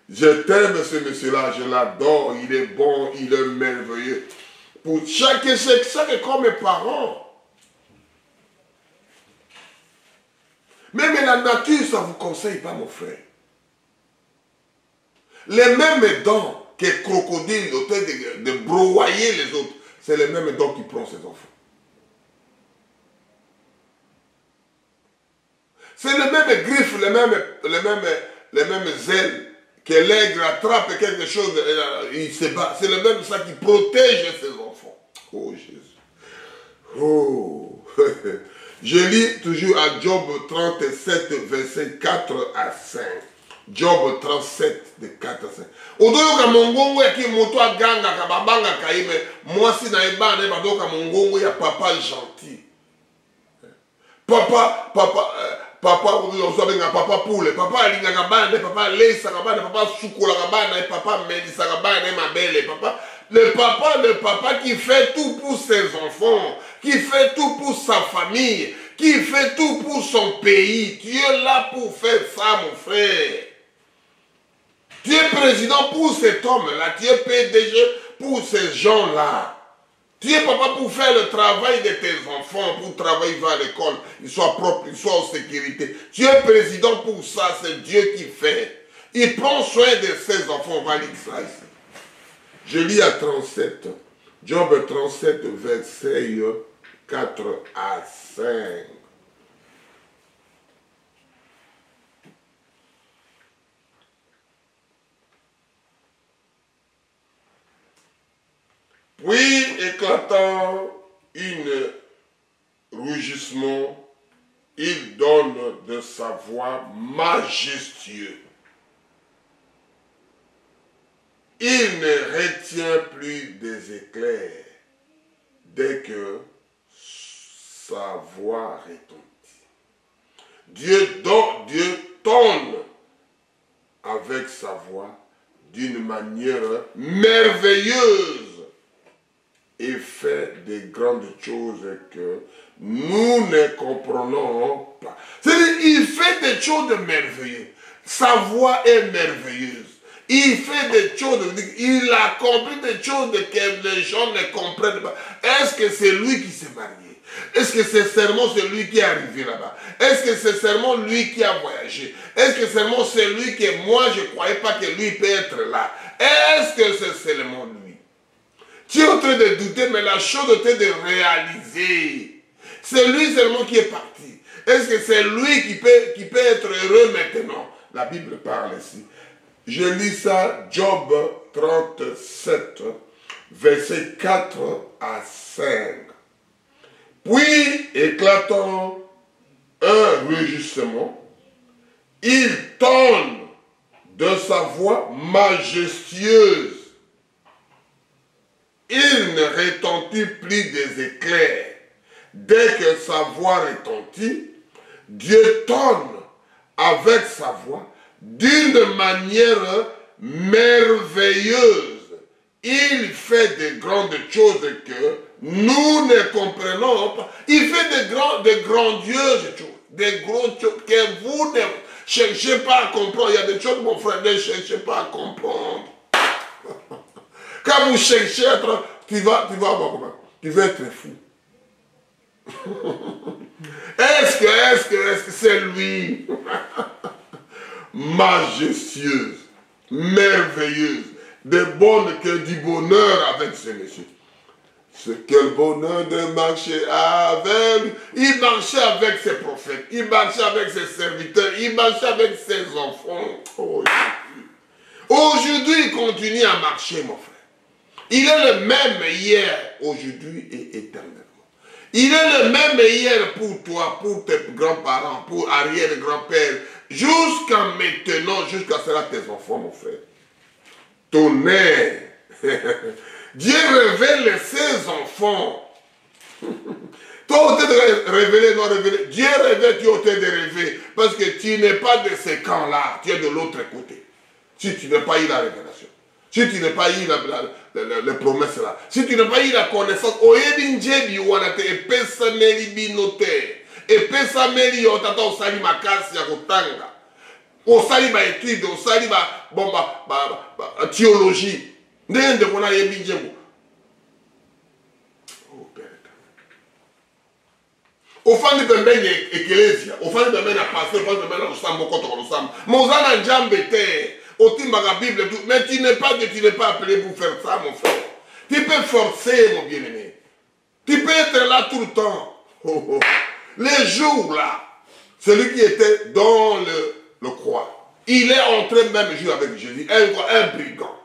Je t'aime ce monsieur-là, je l'adore, il est bon, il est merveilleux. Pour chaque comme mes parents. Même la nature, ça ne vous conseille pas, mon frère. Les mêmes dents que les crocodiles, au fait de broyer les autres, c'est les mêmes dents qui prennent ses enfants. C'est les mêmes griffes, les mêmes ailes, que l'aigle attrape quelque chose, il se bat. C'est le même ça qui protège ses enfants. Oh Jésus. Oh. Je lis toujours à Job 37, verset 4 à 5. Job 37, de 4 à 5. Odoyoka mongongo ya ki moto aganga kababanga kaime. Mwasi na ebane badoka mongongo ya papa gentil. Papa poule, papa alinga kabane, papa leisa kabane, papa sukola kabane, papa melisa kabane, mabele, papa. Le papa qui fait tout pour ses enfants, qui fait tout pour sa famille, qui fait tout pour son pays. Tu es là pour faire ça, mon frère. Tu es président pour cet homme-là, tu es PDG pour ces gens-là. Tu es papa pour faire le travail de tes enfants, pour travailler à l'école, ils soient propres, ils soient en sécurité. Tu es président pour ça, c'est Dieu qui fait. Il prend soin de ses enfants, on va lire ça ici. Je lis à 37, Job 37, verset 4 à 5. Puis, éclatant un rugissement, il donne de sa voix majestueuse. Il ne retient plus des éclairs dès que sa voix retentit. Dieu tonne avec sa voix d'une manière merveilleuse et fait de grandes choses que nous ne comprenons pas. C'est-à-dire, il fait des choses merveilleuses. Sa voix est merveilleuse. Il fait des choses, il accomplit des choses que les gens ne comprennent pas. Est-ce que c'est lui qui s'est marié? Est-ce que c'est seulement celui qui est arrivé là-bas? Est-ce que c'est seulement lui qui a voyagé? Est-ce que seulement c'est lui que moi je ne croyais pas que lui peut être là? Est-ce que c'est seulement lui? Tu es en train de douter, mais la chose est en train de réaliser. C'est lui seulement qui est parti. Est-ce que c'est lui qui peut être heureux maintenant? La Bible parle ici. Je lis ça, Job 37, versets 4 à 5. Puis, éclatant un rugissement, il tonne de sa voix majestueuse. Il ne retentit plus des éclairs. Dès que sa voix retentit, Dieu tonne avec sa voix d'une manière merveilleuse. Il fait de grandes choses que nous ne comprenons pas. Il fait de grandioses choses, de grandes choses que vous ne cherchez pas à comprendre. Il y a des choses, mon frère, ne cherchez pas à comprendre. Quand vous cherchez à être, tu vas avoir comment? Tu vas être fou. Est-ce que c'est lui? Majestueuse, merveilleuse, de bonne que du bonheur avec ce monsieur. Quel bonheur de marcher avec lui. Il marchait avec ses prophètes, il marchait avec ses serviteurs, il marchait avec ses enfants. Oh, aujourd'hui, il continue à marcher, mon frère. Il est le même hier, aujourd'hui et éternellement. Il est le même hier pour toi, pour tes grands-parents, pour arrière-grand-père, jusqu'à maintenant, jusqu'à cela tes enfants, mon frère. Tonnerre. Dieu révèle ses enfants. Toi, tu es révélé, non révélé. Dieu révèle, tu es en train de rêver. Parce que tu n'es pas de ce camp-là, tu es de l'autre côté. Si tu n'as pas eu la révélation. Si tu n'as pas eu les promesses là, si tu n'as pas eu la connaissance, théologie. Ofandi pembeni ekelezia, ofandi pembeni na pasteur, ofandi pembeni na lusambo koto lusambo. Mozana njambe te. Otimba Bible, mais tu n'es pas appelé pour faire ça, mon frère. Tu peux forcer, mon bien-aimé. Tu peux être là tout le temps. Oh, oh. Les jours là, celui qui était dans le croix, il est entré même jour avec Jésus, un brigand.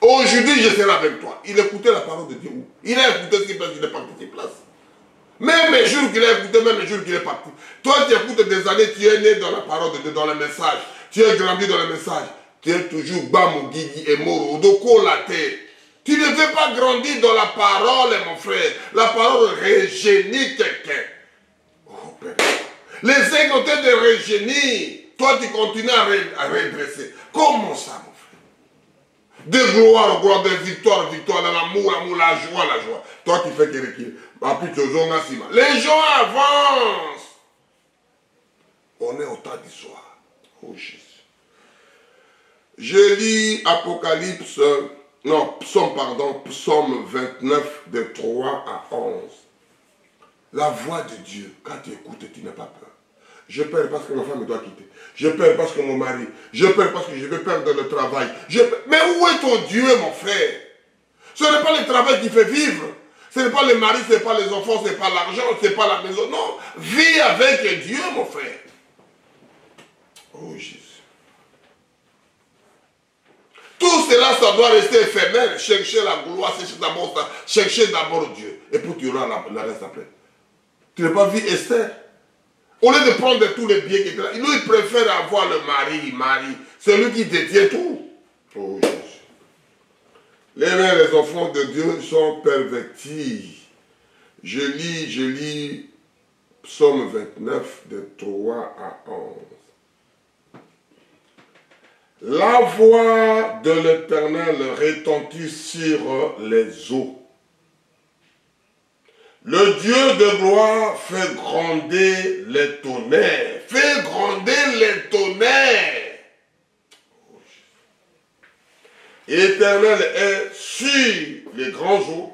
Aujourd'hui, je serai avec toi. Il écoutait la parole de Dieu. Il a écouté ce qu'il est parti de ses places. Même les jours qu'il a écouté, même les jours qu'il est parti. Toi, tu écoutes des années, tu es né dans la parole de Dieu, dans le message. Tu es grandi dans le message. Tu es toujours Bamou, Guigui et Moro. Odoko la terre. Tu ne veux pas grandir dans la parole, mon frère. La parole régénie quelqu'un. Oh, Père. Les aigles ont été de régénir. Toi, tu continues à redresser. Comment ça, mon frère? De gloire en gloire, de victoire en victoire, dans l'amour, la joie, la joie. Toi, tu fais que reculer. Les gens avancent. On est au temps du soir. Oh Jésus. Je lis Apocalypse, non, Psaume 29, de 3 à 11. La voix de Dieu, quand tu écoutes, tu n'as pas peur. Je peur parce que ma femme me doit quitter. Je peur parce que mon mari. Je peur parce que je vais perdre le travail. Mais où est ton Dieu, mon frère? Ce n'est pas le travail qui fait vivre. Ce n'est pas le mari, ce n'est pas les enfants, ce n'est pas l'argent, ce n'est pas la maison. Non, vis avec Dieu, mon frère. Oh Jésus. Tout cela, ça doit rester éphémère. Chercher la gloire, chercher d'abord Dieu. Et puis tu auras la reste après. Tu n'as pas vu Esther? Au lieu de prendre tous les biens qui étaient là, lui, il préfère avoir le mari. C'est lui qui détient tout. Oh Jésus. Les enfants de Dieu sont pervertis. Je lis Psaume 29, de 3 à 11. La voix de l'Éternel retentit sur les eaux. Le Dieu de gloire fait gronder les tonnerres. fait gronder les tonnerres. L'Éternel est sur les grands eaux.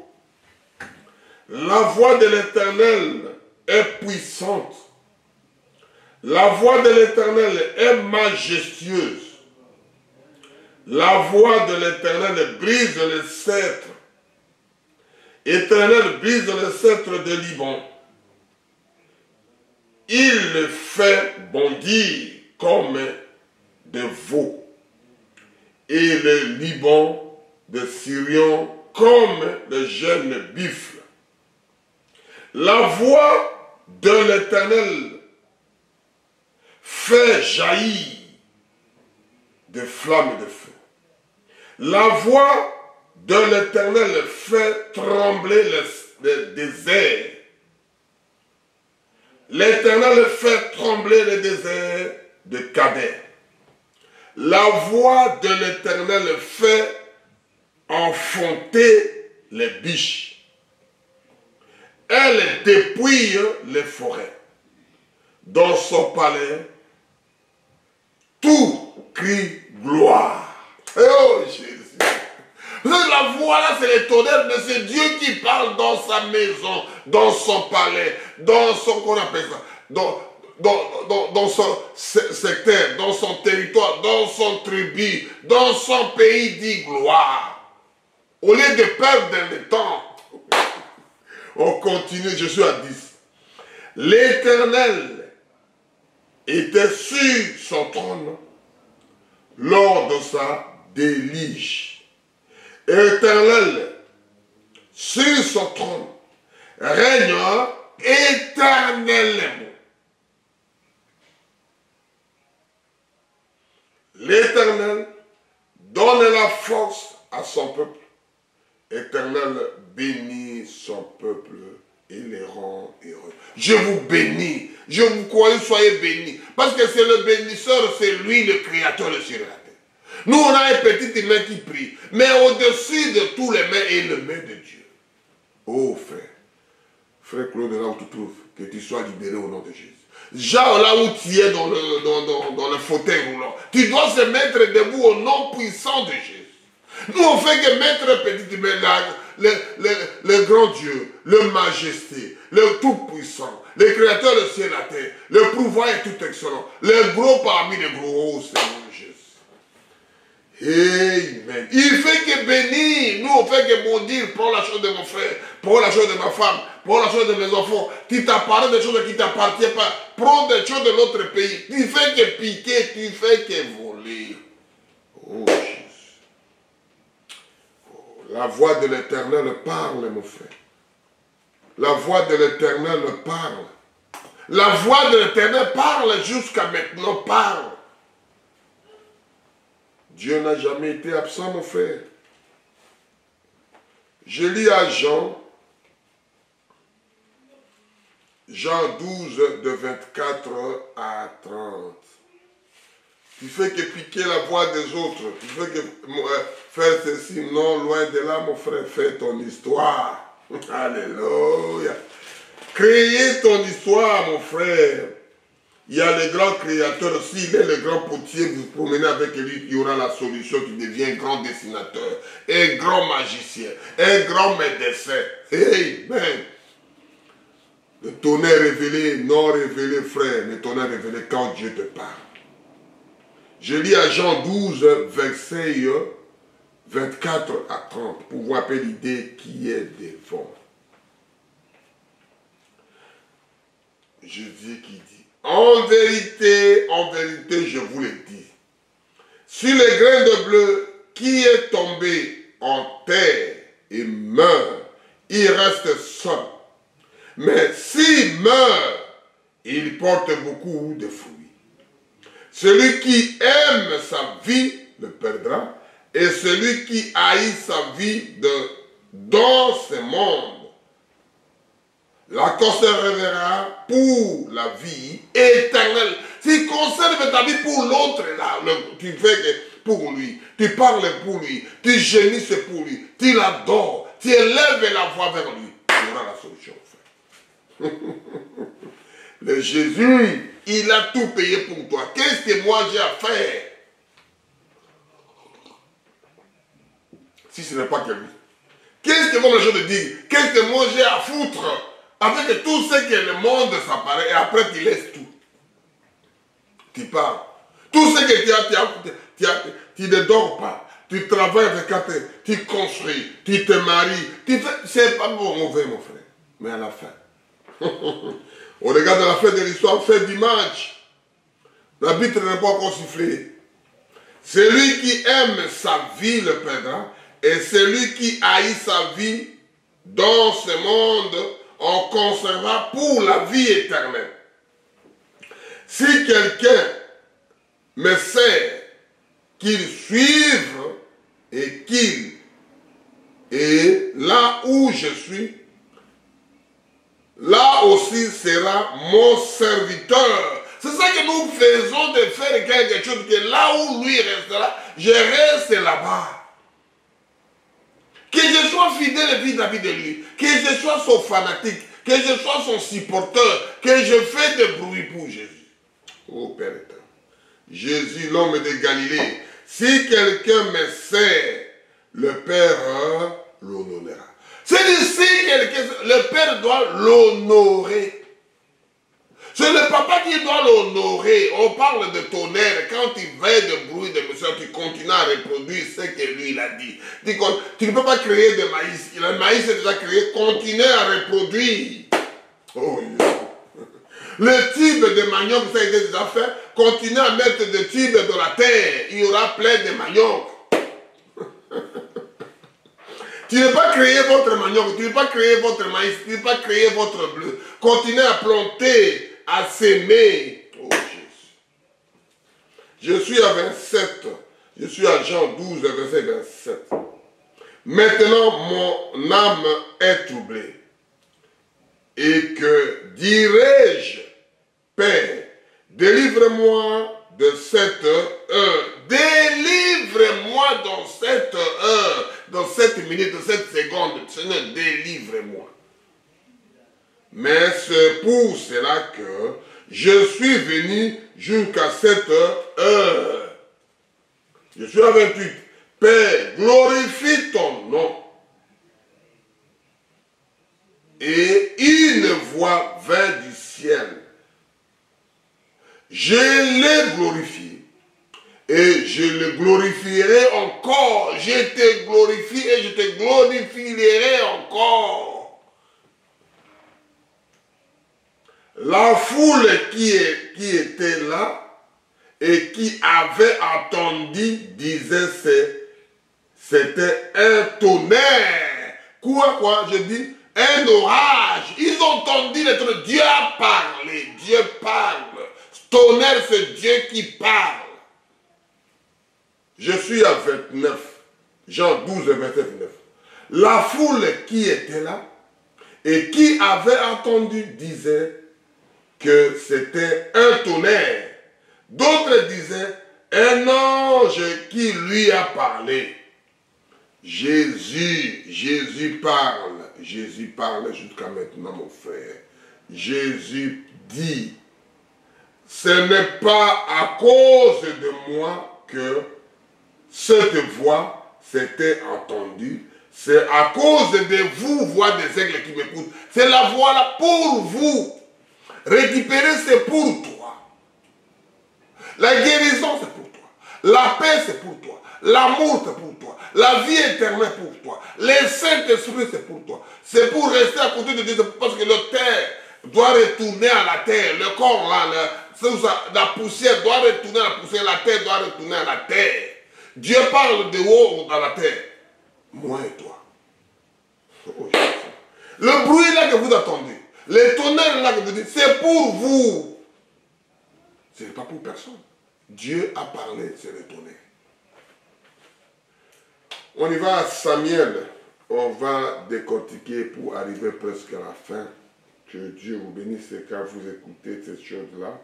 La voix de l'Éternel est puissante. La voix de l'Éternel est majestueuse. La voix de l'Éternel brise le sceptre. L'Éternel brise le sceptre de Liban. Il le fait bondir comme des veaux. Et le Liban de Syrian comme le jeune buffle. La voix de l'Éternel fait jaillir des flammes de feu. La voix de l'Éternel fait trembler le désert. L'Éternel fait trembler le désert de Kader. La voix de l'Éternel fait enfoncer les biches. Elle dépouille les forêts. Dans son palais, tout crie gloire. Oh Jésus! La voix là, c'est le tonnerre, mais c'est Dieu qui parle dans sa maison, dans son palais, dans son, qu'on appelle ça, dans son secteur, dans son territoire, dans son tribu, dans son pays, dit gloire. Au lieu de perdre le temps, on continue, je suis à 10. L'Éternel était sur son trône lors de sa délige. L'Éternel sur son trône règne éternellement. L'Éternel donne la force à son peuple. L'Éternel bénit son peuple et les rend heureux. Je vous bénis. Je vous crois, soyez bénis. Parce que c'est le bénisseur, c'est lui le créateur de sur la terre. Nous, on a une petite main qui prie. Mais au-dessus de tous les mains est le main de Dieu. Oh frère. Frère Claude, là où tu trouves, que tu sois libéré au nom de Jésus. Genre là où tu es dans le fauteuil roulant, tu dois se mettre debout au nom puissant de Jésus. Nous, on fait que mettre petite main là, le grand Dieu, le majesté, le tout-puissant, le créateur du ciel et la terre, le pouvoir est tout excellent, le gros parmi les gros, oh Seigneur Jésus. Amen. Il fait que bénir, nous on fait que maudire, prends la chose de mon frère, prends la chose de ma femme, prends la chose de mes enfants, tu t'apparais des choses qui ne t'appartiennent pas, prends des choses de notre pays, tu fais que piquer, tu fais que voler. Oh Jésus. La voix de l'Éternel parle, mon frère. La voix de l'Éternel parle. La voix de l'Éternel parle jusqu'à maintenant, parle. Dieu n'a jamais été absent, mon frère. Je lis à Jean 12, de 24 à 30. Tu fais que piquer la voix des autres. Tu fais que faire ceci. Non, loin de là, mon frère, fais ton histoire. Alléluia. Créer ton histoire, mon frère. Il y a le grand créateur aussi, il est le grand potier, vous promenez avec lui, il y aura la solution, tu deviens un grand dessinateur, un grand magicien, un grand médecin. Amen. Le tonnerre révélé, non révélé, frère, le tonnerre révélé quand Dieu te parle. Je lis à Jean 12, versets 24 à 30, pour vous rappeler l'idée qui est devant. Je dis qui dit. En vérité, je vous le dis. Si le grain de bleu qui est tombé en terre et meurt, il reste seul. Mais s'il meurt, il porte beaucoup de fruits. Celui qui aime sa vie le perdra, et celui qui haït sa vie dans ce monde la conservera pour la vie éternelle. S'il conserve ta vie pour l'autre, là, tu fais que pour lui, tu parles pour lui, tu gémisses pour lui, tu l'adores, tu élèves la voix vers lui. Il y aura la solution, frère. Le Jésus Il a tout payé pour toi. Qu'est-ce que moi j'ai à faire si ce n'est pas que lui? Qu'est-ce que moi je te dis? Qu'est-ce que moi j'ai à foutre avec tout ce que le monde s'apparaît et après tu laisses tout? Tu pars. Tout ce que tu ne dors pas. Tu travailles avec quelqu'un, tu construis, tu te maries. C'est pas mauvais mon frère. Mais à la fin. On regarde la fin de l'histoire, fin du match. L'arbitre n'est pas encore sifflé. Celui qui aime sa vie le perdra. Et celui qui haït sa vie dans ce monde en conservera pour la vie éternelle. Si quelqu'un me sert, qu'il suive et qu'il est là où je suis, là aussi sera mon serviteur. C'est ça que nous faisons, de faire quelque chose que là où lui restera, je reste là-bas. Que je sois fidèle vis-à-vis de lui, que je sois son fanatique, que je sois son supporteur, que je fais de bruit pour Jésus. Oh Père éternel. Jésus, l'homme de Galilée, si quelqu'un me sert, le Père l'honorera. C'est-à-dire, si quelqu'un, le Père doit l'honorer. C'est le papa qui doit l'honorer. On parle de tonnerre. Quand il veut de bruit de monsieur, tu continues à reproduire ce que lui il a dit. Tu ne peux pas créer de maïs. Le maïs est déjà créé. Continue à reproduire. Oh, le tube de manioc, ça a été déjà fait. Continue à mettre des tubes dans la terre. Il y aura plein de manioc. Tu ne peux pas créer votre manioc. Tu ne peux pas créer votre maïs. Tu ne peux pas créer votre bleu. Continuez à planter, à s'aimer. Oh Jésus. Je suis à 27. Je suis à Jean 12, verset 27. Maintenant, mon âme est troublée. Et que dirai-je, Père, délivre-moi de cette heure. Délivre-moi dans cette heure, dans cette minute, dans cette seconde. Seigneur, délivre-moi. Mais c'est pour cela que je suis venu jusqu'à cette heure. Je suis à 28. Père, glorifie ton nom. Et une voix vint du ciel. Je l'ai glorifié. Et je le glorifierai encore. Je te glorifie et je te glorifierai encore. La foule qui était là et qui avait entendu disait c'était un tonnerre. Quoi? Je dis un orage. Ils ont entendu l'être. Dieu a parlé. Dieu parle. Tonnerre, c'est Dieu qui parle. Je suis à 29. Jean 12, verset 9. La foule qui était là et qui avait entendu disait que c'était un tonnerre. D'autres disaient un ange qui lui a parlé. Jésus parle. Jésus parle jusqu'à maintenant, mon frère. Jésus dit, ce n'est pas à cause de moi que cette voix s'était entendue. C'est à cause de vous, voix des aigles qui m'écoutent. C'est la voix là pour vous. Récupérer, c'est pour toi. La guérison, c'est pour toi. La paix, c'est pour toi. L'amour, c'est pour toi. La vie éternelle, pour toi. Le Saint-Esprit, c'est pour toi. C'est pour rester à côté de Dieu, parce que la terre doit retourner à la terre. Le corps, là, la poussière doit retourner à la poussière. La terre doit retourner à la terre. Dieu parle de haut dans la terre. Moi et toi. Oh, le bruit là que vous attendez, les tonnerres là que vous dites, c'est pour vous. Ce n'est pas pour personne. Dieu a parlé, c'est le tonnerre. On y va à Samuel. On va décortiquer pour arriver presque à la fin. Que Dieu vous bénisse quand vous écoutez ces choses-là.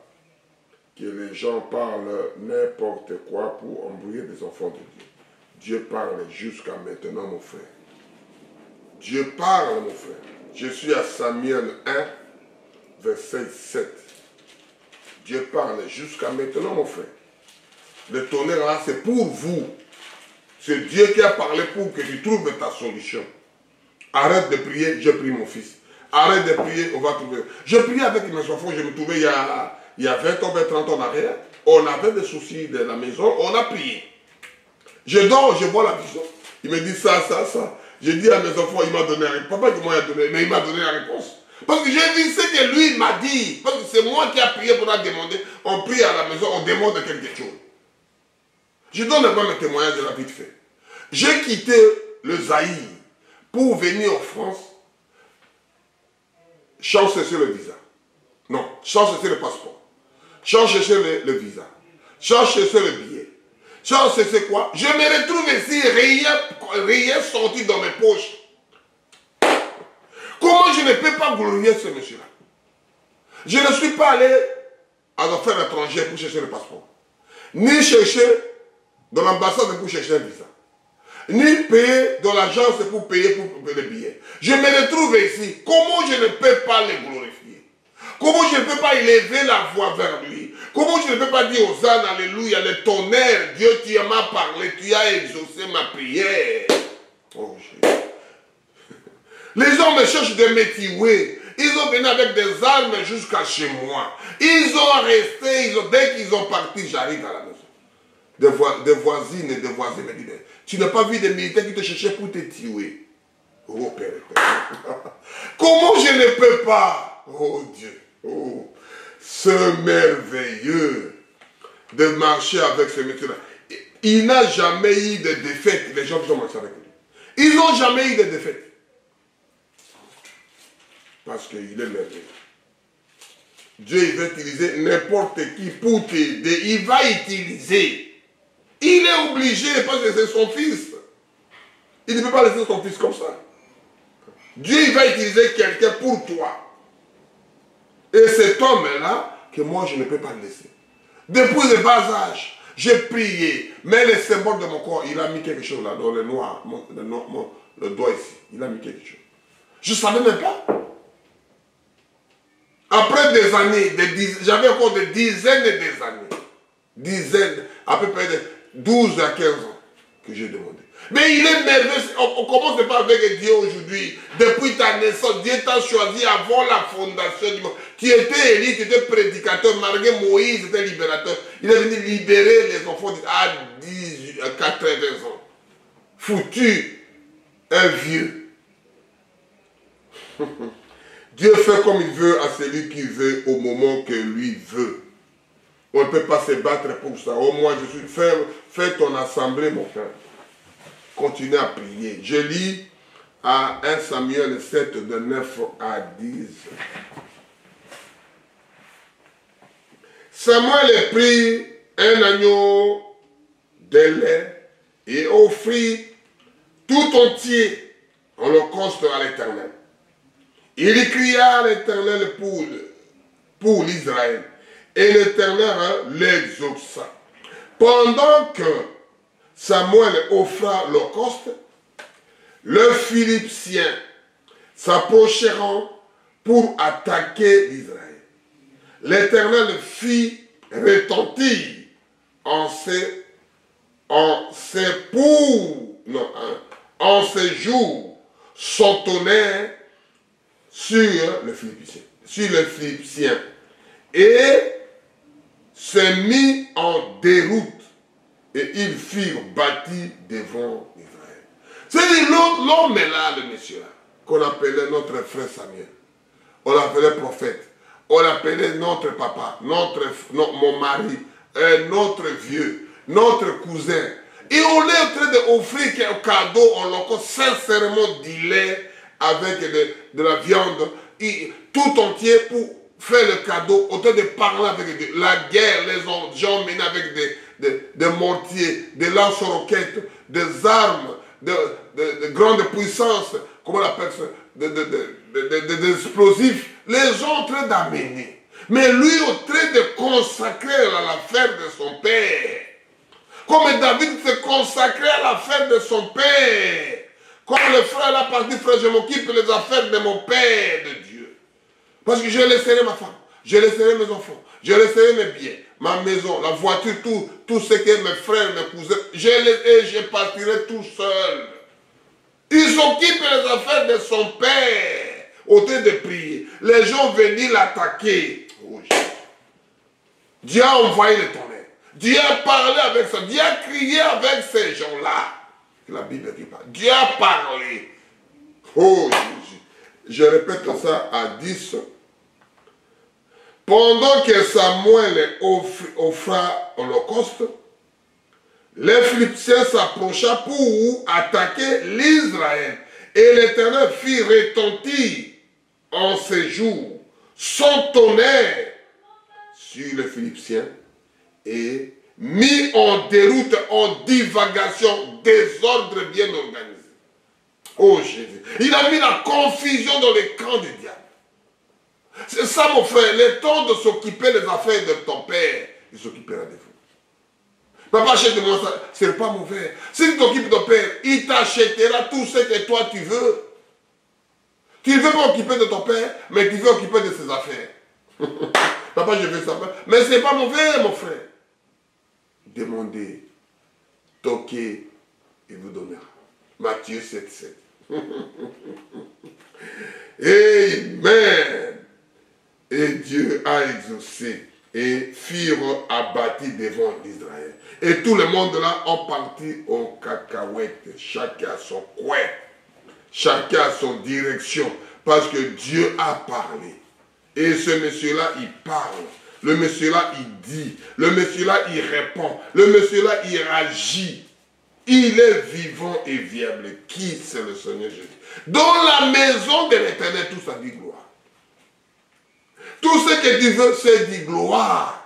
Que les gens parlent n'importe quoi pour embrouiller des enfants de Dieu. Dieu parle jusqu'à maintenant, mon frère. Dieu parle, mon frère. Je suis à Samuel 1, verset 7. Dieu parle jusqu'à maintenant, mon frère. Le tonnerre là, c'est pour vous. C'est Dieu qui a parlé pour que tu trouves ta solution. Arrête de prier, je prie mon fils. Arrête de prier, on va trouver. Je priais avec mes enfants, je me trouvais il y a 20 ans, 30 ans en arrière. On avait des soucis de la maison, on a prié. Je dors, je vois la vision. Il me dit ça. Je dis à mes enfants, il m'a donné la réponse. Papa, il m'a donné, mais il m'a donné la réponse. Parce que j'ai vu ce que lui m'a dit. Parce que c'est moi qui a prié pour la demander. On prie à la maison, on demande quelque chose. Je donne un témoignage de la vite fait. J'ai quitté le Zaïre pour venir en France, sans chercher le visa. Non, sans chercher le passeport. Sans chercher le visa. Sans chercher le billet. Sans chercher quoi? Je me retrouve ici, rien sorti dans mes poches. Comment je ne peux pas glorifier ce monsieur-là? Je ne suis pas allé à l'affaire étrangère pour chercher le passeport. Ni chercher dans l'ambassade pour chercher un visa. Ni payer dans l'agence pour payer pour le billet. Je me retrouve ici. Comment je ne peux pas le glorifier? Comment je ne peux pas élever la voix vers lui? Comment je ne peux pas dire aux ânes, alléluia, le tonnerre, Dieu, tu m'as parlé, tu as exaucé ma prière. Oh Jésus. Les gens me cherchent de me tuer. Ils ont venu avec des armes jusqu'à chez moi. Ils ont resté, dès qu'ils ont parti, j'arrive à la maison. Des voisines et des voisins me disent, tu n'as pas vu des militaires qui te cherchaient pour te tuer? Oh Père, comment je ne peux pas? Oh Dieu, oh, ce merveilleux de marcher avec ce monsieur-là. Il n'a jamais eu de défaite, les gens qui ont marché avec lui. Ils n'ont jamais eu de défaite. Parce qu'il est merveilleux. Dieu, il va utiliser n'importe qui pour t'aider. Il va utiliser. Il est obligé parce que c'est son fils. Il ne peut pas laisser son fils comme ça. Dieu, il va utiliser quelqu'un pour toi. Et cet homme-là, que moi, je ne peux pas le laisser. Depuis le bas âge, j'ai prié. Mais le symbole de mon corps, il a mis quelque chose là, dans le noir, le doigt ici. Il a mis quelque chose. Je ne savais même pas. Après des années, j'avais encore des dizaines et des années. Dizaines, à peu près de 12 à 15 ans que j'ai demandé. Mais il est merveilleux. On ne commence pas avec Dieu aujourd'hui. Depuis ta naissance, Dieu t'a choisi avant la fondation du monde. Tu étais élu, tu étais prédicateur. Malgré Moïse était libérateur. Il est venu libérer les enfants à 80 ans. Foutu, un vieux. Dieu fait comme il veut à celui qui veut au moment que lui veut. On ne peut pas se battre pour ça. Au moins, je suis fais ton assemblée, mon frère. Continuez à prier. Je lis à 1 Samuel 7, de 9 à 10. Samuel prit un agneau de lait et offrit tout entier en holocauste à l'Éternel. Il cria à l'Éternel pour l'Israël. Et l'Éternel l'exauça. Pendant que Samuel offra l'holocauste, le Philistien s'approcheront pour attaquer l'Israël. L'Éternel fit retentir en ces jours son tonnerre sur le Philistien, et se mit en déroute, et ils furent bâtis devant Israël. C'est-à-dire l'homme là, le monsieur là, qu'on appelait notre frère Samuel, on l'appelait prophète, on l'appelait notre papa, mon mari, notre vieux, notre cousin. Et on est en train d'offrir un cadeau, on l'offre sincèrement du lait avec de la viande, tout entier pour faire le cadeau, autant de parler avec la guerre, les gens menés avec des mortiers, des lance-roquettes, des armes de grande puissance, comment on appelle ça, des explosifs, les gens en train d'amener. Mais lui en train de consacrer à l'affaire de son père. Comme David s'est consacré à l'affaire de son père. Comme le frère a parti, frère, je m'occupe des affaires de mon père, de Dieu. Parce que je laisserai ma femme, je laisserai mes enfants, Je laisserai mes biens, ma maison, la voiture, tout ce que mes frères, mes cousins, je partirai tout seul. Il s'occupe des affaires de son père. Au train de prier, les gens venaient l'attaquer. Oh, Dieu a envoyé le tonnerre. Dieu a parlé avec ça. Dieu a crié avec ces gens-là. La Bible dit pas. Dieu a parlé. Oh Jésus. Je répète ça à 10. Pendant que Samuel offra holocauste, les Philistins s'approcha pour attaquer l'Israël. Et l'Éternel fit retentir en ces jours son tonnerre sur les Philistins et mis en déroute, en divagation, désordre bien organisé. Oh Jésus, il a mis la confusion dans les camps du diable. C'est ça mon frère, le temps de s'occuper des affaires de ton père, il s'occupera de vous. Papa, achète-moi ça, ce n'est pas mauvais. Si tu t'occupes de ton père, il t'achètera tout ce que toi tu veux. Tu ne veux pas occuper de ton père, mais tu veux occuper de ses affaires. Papa, je veux ça. Mais ce n'est pas mauvais, mon frère. Demandez, toquez, il vous donnera. Matthieu 7,7. Amen. Et Dieu a exaucé et firent abattre devant Israël. Et tout le monde là ont parti en cacahuète. Chacun à son coin. Chacun à son direction. Parce que Dieu a parlé. Et ce monsieur-là, il parle. Le monsieur-là, il dit. Le monsieur-là, il répond. Le monsieur-là, il réagit. Il est vivant et viable. Qui c'est le Seigneur Jésus? Dans la maison de l'Éternel, tout ça dit gloire. Tout ce que tu veux, c'est dit gloire.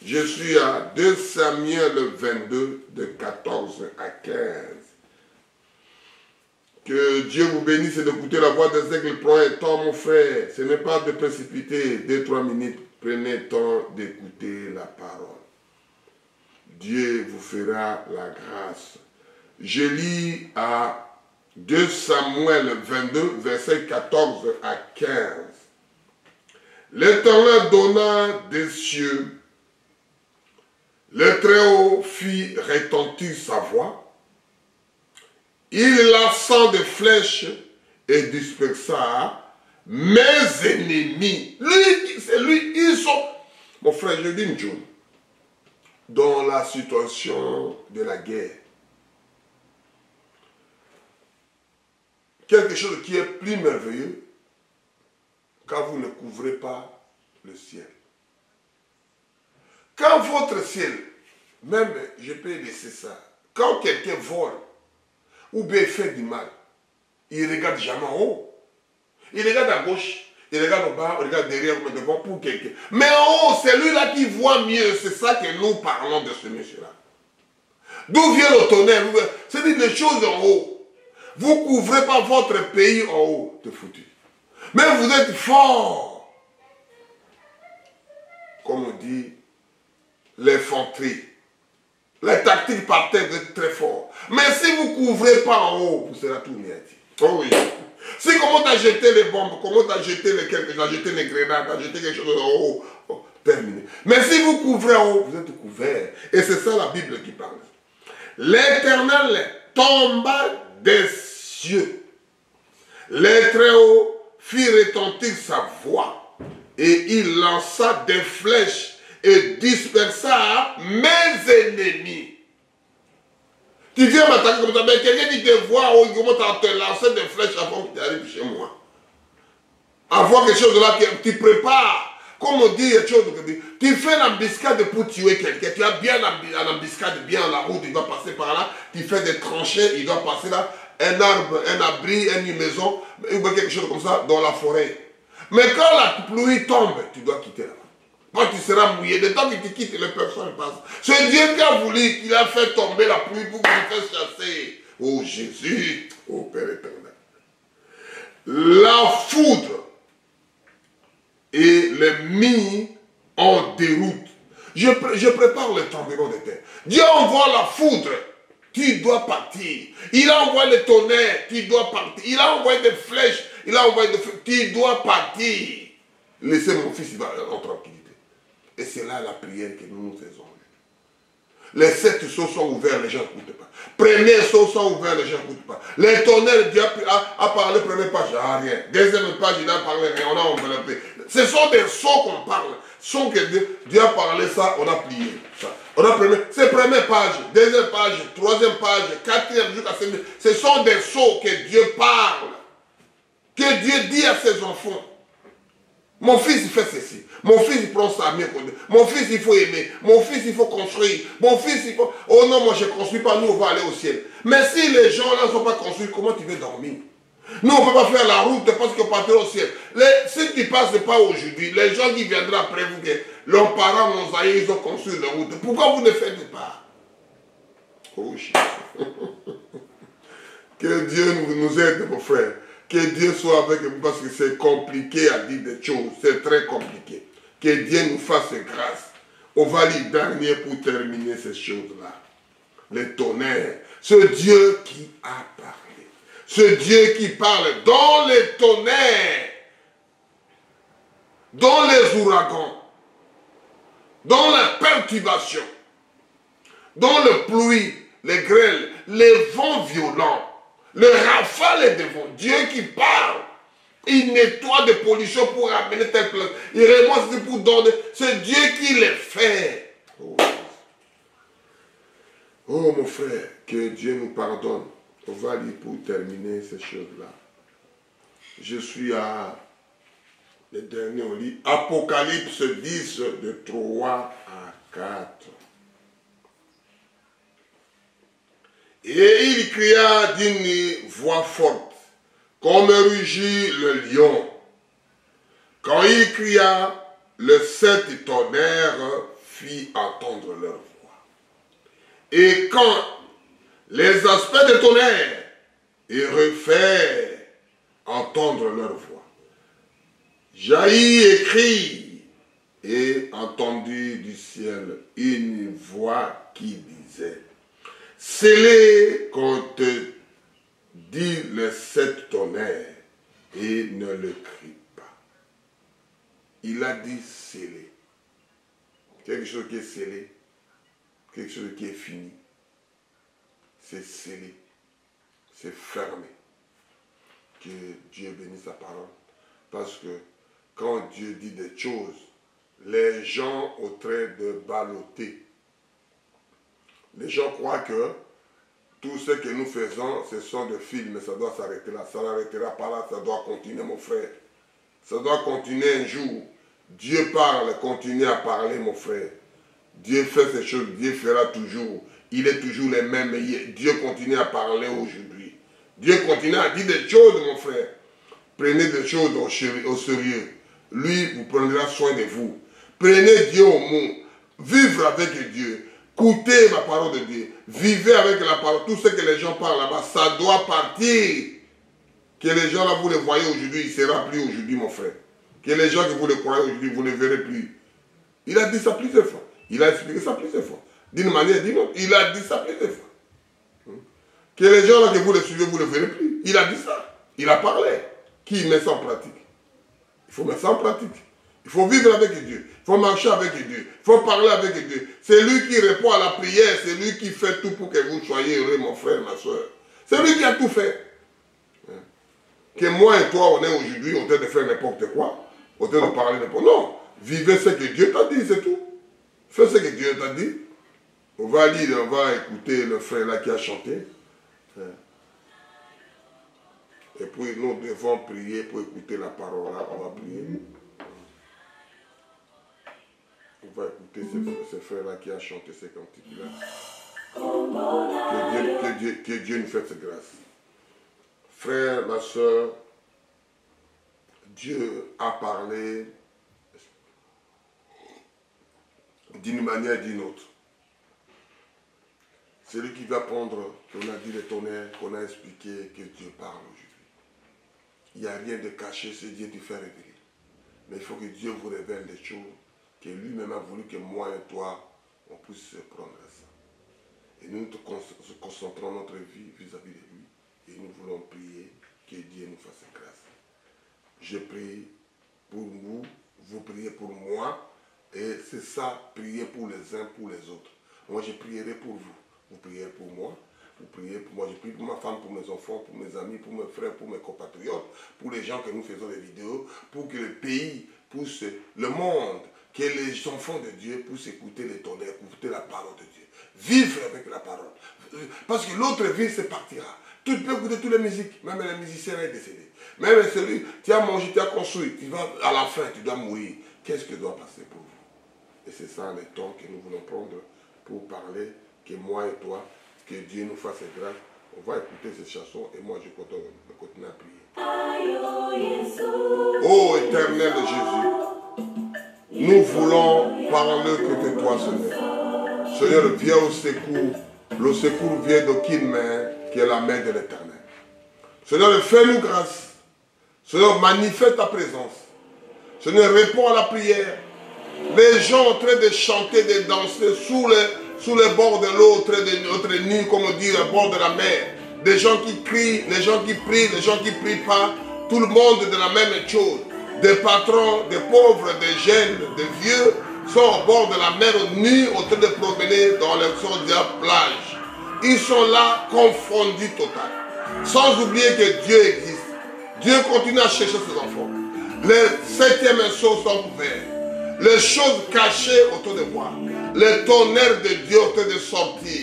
Je suis à 2 Samuel 22, de 14 à 15. Que Dieu vous bénisse et d'écouter la voix des aigles. Prends un temps, mon frère. Ce n'est pas de précipiter. 2-3 minutes. Prenez le temps d'écouter la parole. Dieu vous fera la grâce. Je lis à 2 Samuel 22, versets 14 à 15. L'Éternel donna des cieux. Le Très-Haut fit retentir sa voix. Il lança des flèches et dispersa mes ennemis. Lui, c'est lui, ils sont... Mon frère, je dis une chose. Dans la situation de la guerre, quelque chose qui est plus merveilleux quand vous ne couvrez pas le ciel. Quand votre ciel, même je peux laisser ça, quand quelqu'un vole ou bien fait du mal, il ne regarde jamais en haut. Il regarde à gauche, il regarde au bas, il regarde derrière, mais devant pour quelqu'un. Mais en haut, c'est lui là qui voit mieux. C'est ça que nous parlons de ce monsieur-là. D'où vient le tonnerre? C'est-à-dire des choses en haut. Vous ne couvrez pas votre pays en haut, de foutu. Mais vous êtes fort. Comme on dit, l'infanterie. Les tactiques par terre, vous êtes très fort. Mais si vous ne couvrez pas en haut, vous serez tout bien dit. Oh oui. Si comment tu as jeté les bombes, comment tu as jeté les grenades, tu as jeté quelque chose en haut, oh, terminé. Mais si vous couvrez en haut, vous êtes couvert. Et c'est ça la Bible qui parle. L'Éternel tomba des cieux. Le Très-Haut fit retentir sa voix. Et il lança des flèches et dispersa mes ennemis. Tu viens m'attaquer comme ça, mais quelqu'un qui te voit, il commence à te lancer des flèches avant que tu arrives chez moi. Avoir quelque chose là, tu prépares. Comme on dit, tu fais une embuscade pour tuer quelqu'un. Tu as bien une embuscade, bien la route, il doit passer par là. Tu fais des tranchées, il doit passer là. Un arbre, un abri, une maison, quelque chose comme ça, dans la forêt. Mais quand la pluie tombe, tu dois quitter là. Quand tu seras mouillé, le temps que tu quittes, les personnes passent. C'est Dieu qui a voulu, qu'il a fait tomber la pluie pour que tu fasses chasser. Oh Jésus, oh Père éternel. La foudre et les mis en déroute. Je prépare le tremblement de terre. Dieu envoie la foudre, tu dois partir. Il a envoyé le tonnerre, tu dois partir. Il a envoyé des flèches, il a envoyé des flèches, tu dois partir. Laissez mon fils, il va en tranquillité. Et c'est là la prière que nous faisons. Les 7 sceaux sont ouverts, les gens n'écoutent pas. Premier sceau sont ouverts, les gens n'écoutent pas. Les tonnerres, Dieu a parlé, première page, il n'y a rien. Deuxième page, il a parlé, rien, on a enveloppé. Ce sont des sceaux qu'on parle. Sceaux que Dieu a parlé, ça, on a plié. Ça. On a premier, c'est première page, deuxième page, troisième page, quatrième, jusqu'à 5. Ce sont des sceaux que Dieu parle. Que Dieu dit à ses enfants. Mon fils, il fait ceci. Mon fils, il prend ça mieux. Mon fils, il faut aimer. Mon fils, il faut construire. Mon fils, il faut... Oh non, moi, je ne construis pas. Nous, on va aller au ciel. Mais si les gens là ne sont pas construits, comment tu veux dormir? Nous, on ne peut pas faire la route parce qu'on part au ciel. Si tu ne passes pas aujourd'hui, les gens qui viendront après vous, leurs parents, nos aïeux, ils ont construit la route. Pourquoi vous ne faites pas? Oh, shit. Que Dieu nous aide, mon frère. Que Dieu soit avec nous parce que c'est compliqué à dire des choses. C'est très compliqué. Que Dieu nous fasse grâce. On va lire dernier pour terminer ces choses-là. Les tonnerres. Ce Dieu qui a parlé. Ce Dieu qui parle dans les tonnerres. Dans les ouragans. Dans la perturbation. Dans le pluie, les grêles, les vents violents. Le rafale de vent, Dieu qui parle, il nettoie des pollutions pour amener telle place. Il remonte pour donner. C'est Dieu qui les fait. Oh. Oh mon frère, que Dieu nous pardonne. On va lire pour terminer ces choses-là. Je suis à le dernier, on lit Apocalypse 10 de 3 à 4. Et il cria d'une voix forte, comme rugit le lion. Quand il cria, le 7 tonnerres fit entendre leur voix. Et quand les aspects des tonnerres refait entendre leur voix, jaillit et crie, et entendit du ciel une voix qui disait, scellez qu'on te dit les 7 tonnerres et ne le crie pas. Il a dit scellé. Quelque chose qui est scellé, quelque chose qui est fini. C'est scellé, c'est fermé. Que Dieu bénisse sa parole. Parce que quand Dieu dit des choses, les gens ont train de balloter. Les gens croient que tout ce que nous faisons, ce sont des films, ça doit s'arrêter là. Ça n'arrêtera pas là, ça doit continuer, mon frère. Ça doit continuer un jour. Dieu parle, continue à parler, mon frère. Dieu fait ces choses, Dieu fera toujours. Il est toujours le même. Dieu continue à parler aujourd'hui. Dieu continue à dire des choses, mon frère. Prenez des choses au sérieux. Lui vous prendra soin de vous. Prenez Dieu au mot. Vivre avec Dieu. Écoutez la parole de Dieu. Vivez avec la parole. Tout ce que les gens parlent là-bas, ça doit partir. Que les gens là, vous les voyez aujourd'hui, il ne sera plus aujourd'hui, mon frère. Que les gens que vous les croyez aujourd'hui, vous ne les verrez plus. Il a dit ça plusieurs fois. Il a expliqué ça plusieurs fois. D'une manière, d'une autre. Il a dit ça plusieurs fois. Que les gens là que vous les suivez, vous ne les verrez plus. Il a dit ça. Il a parlé. Qui met ça en pratique? Il faut mettre ça en pratique. Il faut vivre avec Dieu. Il faut marcher avec Dieu. Il faut parler avec Dieu. C'est lui qui répond à la prière. C'est lui qui fait tout pour que vous soyez heureux, mon frère, ma soeur. C'est lui qui a tout fait. Que moi et toi, on est aujourd'hui en train de faire n'importe quoi. En train de parler n'importe quoi. Non. Vivez ce que Dieu t'a dit, c'est tout. Fais ce que Dieu t'a dit. On va lire, on va écouter le frère là qui a chanté. Et puis nous devons prier pour écouter la parole là. On va prier. On va écouter ce frère-là qui a chanté ces cantiques-là. Que Dieu nous fasse grâce. Frère, ma soeur, Dieu a parlé d'une manière ou d'une autre. C'est lui qui va prendre, qu'on a dit les tonnerres, qu'on a expliqué que Dieu parle aujourd'hui. Il n'y a rien de caché, c'est Dieu qui fait révéler. Mais il faut que Dieu vous révèle des choses que lui-même a voulu que moi et toi, on puisse se prendre à ça. Et nous nous concentrons notre vie vis-à-vis de lui. Et nous voulons prier que Dieu nous fasse grâce. Je prie pour vous, vous priez pour moi, Et c'est ça, prier pour les uns, pour les autres. Moi, je prierai pour vous. Vous prierez pour moi. Vous priez pour moi. Je prie pour ma femme, pour mes enfants, pour mes amis, pour mes frères, pour mes compatriotes, pour les gens que nous faisons des vidéos, pour que le pays pousse, le monde, que les enfants de Dieu puissent écouter les tonnerres, écouter la parole de Dieu. Vivre avec la parole. Parce que l'autre vie, c'est partira. Tu peux écouter toutes les musiques, même les musiciens sont décédés. Même celui, tu as mangé, tu as construit, tu vas à la fin, tu dois mourir. Qu'est-ce que doit passer pour vous? Et c'est ça le temps que nous voulons prendre pour parler, que moi et toi, que Dieu nous fasse grâce. On va écouter ces chansons et moi je continue à prier. Ô éternel Jésus, nous voulons parler que de toi, Seigneur. Seigneur, viens au secours. Le secours vient d'aucune main qui est la main de l'Éternel. Seigneur, fais-nous grâce. Seigneur, manifeste ta présence. Seigneur, réponds à la prière. Les gens en train de chanter, de danser sous les bords de l'eau, autre nuit, comme on dit, au bord de la mer. Des gens qui crient, les gens qui prient, les gens qui ne prient pas. Tout le monde de la même chose. Des patrons, des pauvres, des jeunes, des vieux sont au bord de la mer nus, en train de promener dans les sortes de la plage. Ils sont là confondus total. Sans oublier que Dieu existe. Dieu continue à chercher ses enfants. Les septièmes sceaux sont ouverts. Les choses cachées autour de moi. Les tonnerres de Dieu en train de sortir.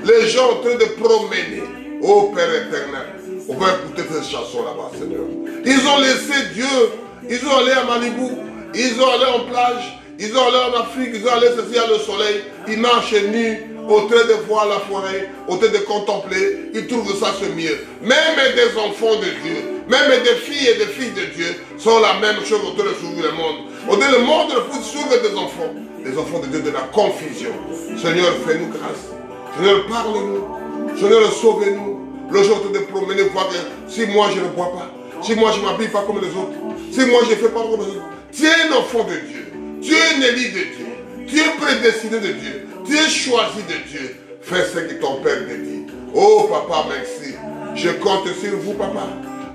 Les gens en train de promener. Ô Père éternel, on va écouter cette chanson là-bas, Seigneur. Ils ont laissé Dieu. Ils ont allé à Malibu. Ils ont allé en plage. Ils ont allé en Afrique. Ils ont allé ceci à le soleil. Ils marchent nus. Au train de voir la forêt, au train de contempler, ils trouvent ça ce mieux. Même des enfants de Dieu, même des filles et des filles de Dieu sont la même chose au train de sauver le monde. Au train le monde pour sauver des enfants de Dieu de la confusion. Seigneur, fais-nous grâce. Seigneur, parle-nous. Seigneur, sauve-nous. Le jour de promener, voir que si moi je ne bois pas, si moi je ne m'habille pas comme les autres, si moi je ne fais pas comme les autres, tu es un enfant de Dieu. Tu es un élu de Dieu. Tu es prédestiné de Dieu. Tu es choisi de Dieu. Fais ce que ton Père te dit. Oh papa, merci. Je compte sur vous, papa.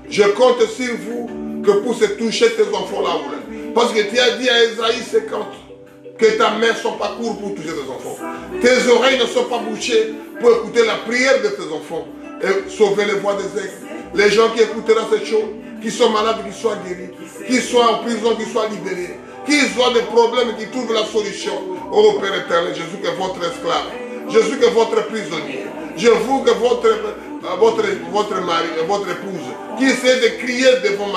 Je compte sur vous que pour se toucher tes enfants là-haut. Parce que tu as dit à Esaïe 50 que ta main ne soit pas courte pour toucher tes enfants. Tes oreilles ne sont pas bouchées pour écouter la prière de tes enfants et sauver les voix des aigles. Les gens qui écouteront cette chose, qui sont malades, qui soient guéris, qui soient en prison, qui soient libérés, qu'ils ont des problèmes, qui trouvent la solution. Oh Père éternel, Jésus que votre esclave, Jésus que votre prisonnier, je vous que votre mari et votre épouse, qui essaie de crier devant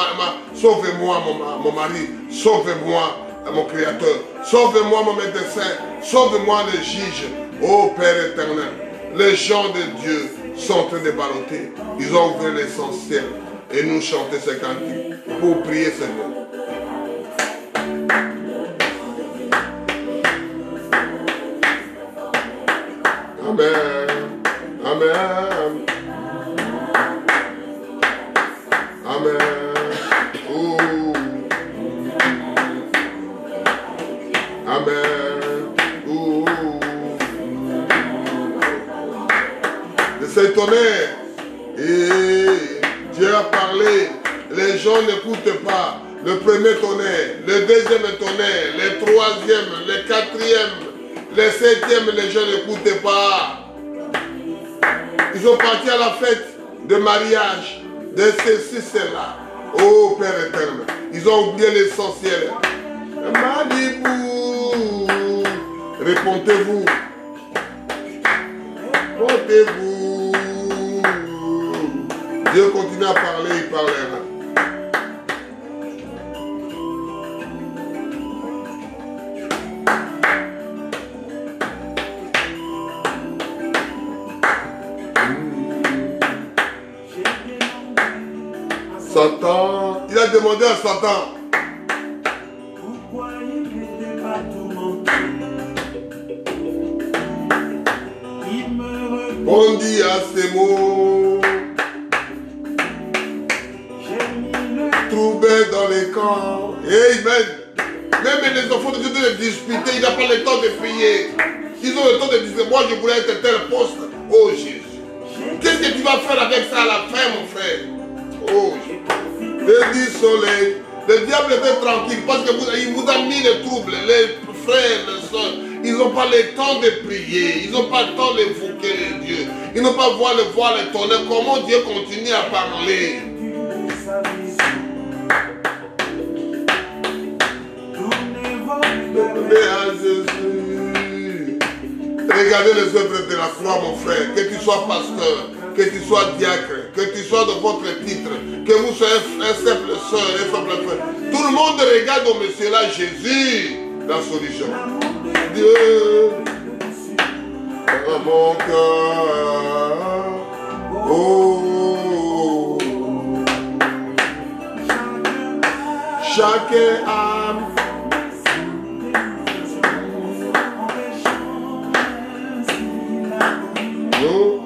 sauvez-moi mon mari, sauvez-moi mon créateur, sauvez-moi mon médecin, sauvez-moi le juge. Oh Père éternel, les gens de Dieu sont en train de balloter, ils ont ouvert l'essentiel et nous chanter ces cantiques pour prier Seigneur. Amen. Amen. Amen. Ouh. Amen. Ouh. De cet tonnerre. Et Dieu a parlé. Les gens n'écoutent pas. Le premier tonnerre, le deuxième tonnerre, le troisième, le quatrième. Les septièmes, les gens n'écoutaient pas. Ils sont partis à la fête de mariage de ceci, cela. Oh Père éternel, ils ont oublié l'essentiel. Malibu, répondez-vous. Répondez-vous. Dieu continue à parler, il parlera. Satan, il a demandé à Satan. Pourquoi il n'était pas tourmenté? Il me répondit à ces mots. J'ai mis le trouble dans les camps. Amen. Même les enfants de Dieu de disputer, il n'a pas le temps de prier. Ils ont le temps de dire, moi je voulais être tel poste. Oh Jésus. Qu'est-ce que tu vas faire avec ça à la fin, mon frère? Oh, le dit soleil, le diable était tranquille parce qu'il vous a mis les troubles, les frères, les sœurs, ils n'ont pas le temps de prier, ils n'ont pas le temps d'évoquer les dieux, ils n'ont pas voir le tonnerre, comment Dieu continue à parler. Mais à Jésus. Regardez les œuvres de la croix, mon frère, que tu sois pasteur, que tu sois diacre, que tu sois de votre titre, que vous soyez un simple soeur, un simple frère. Tout le monde regarde au monsieur là, Jésus, la solution. Dieu, dans mon cœur, oh, chaque âme.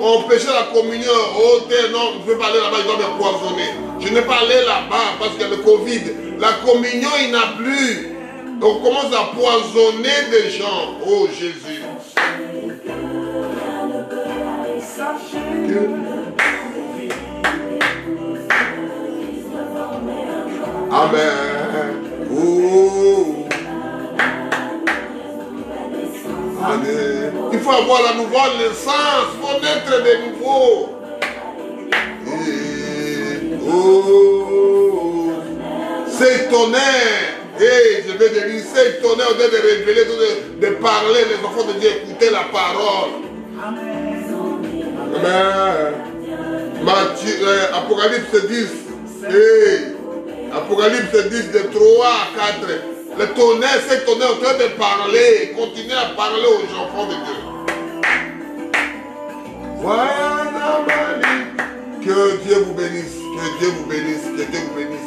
On péchait la communion, oh non, je ne vais pas aller là-bas, je dois m'empoisonner. Je n'ai pas allé là-bas parce qu'il y a le Covid. La communion, il n'a plus. On commence à poisonner des gens. Oh Jésus. Amen. Oh. Il faut avoir la nouvelle naissance, il faut naître de nouveau. Oh, c'est tonnerre. Et je vais dire, c'est tonnerre, de révéler, de parler, les enfants de Dieu, écouter la parole. Amen. Apocalypse 10. Apocalypse 10, de 3 à 4. Le tonnerre, c'est tonnerre en train de parler. Continuez à parler aux enfants de Dieu. Voilà, que Dieu vous bénisse. Que Dieu vous bénisse. Que Dieu vous bénisse.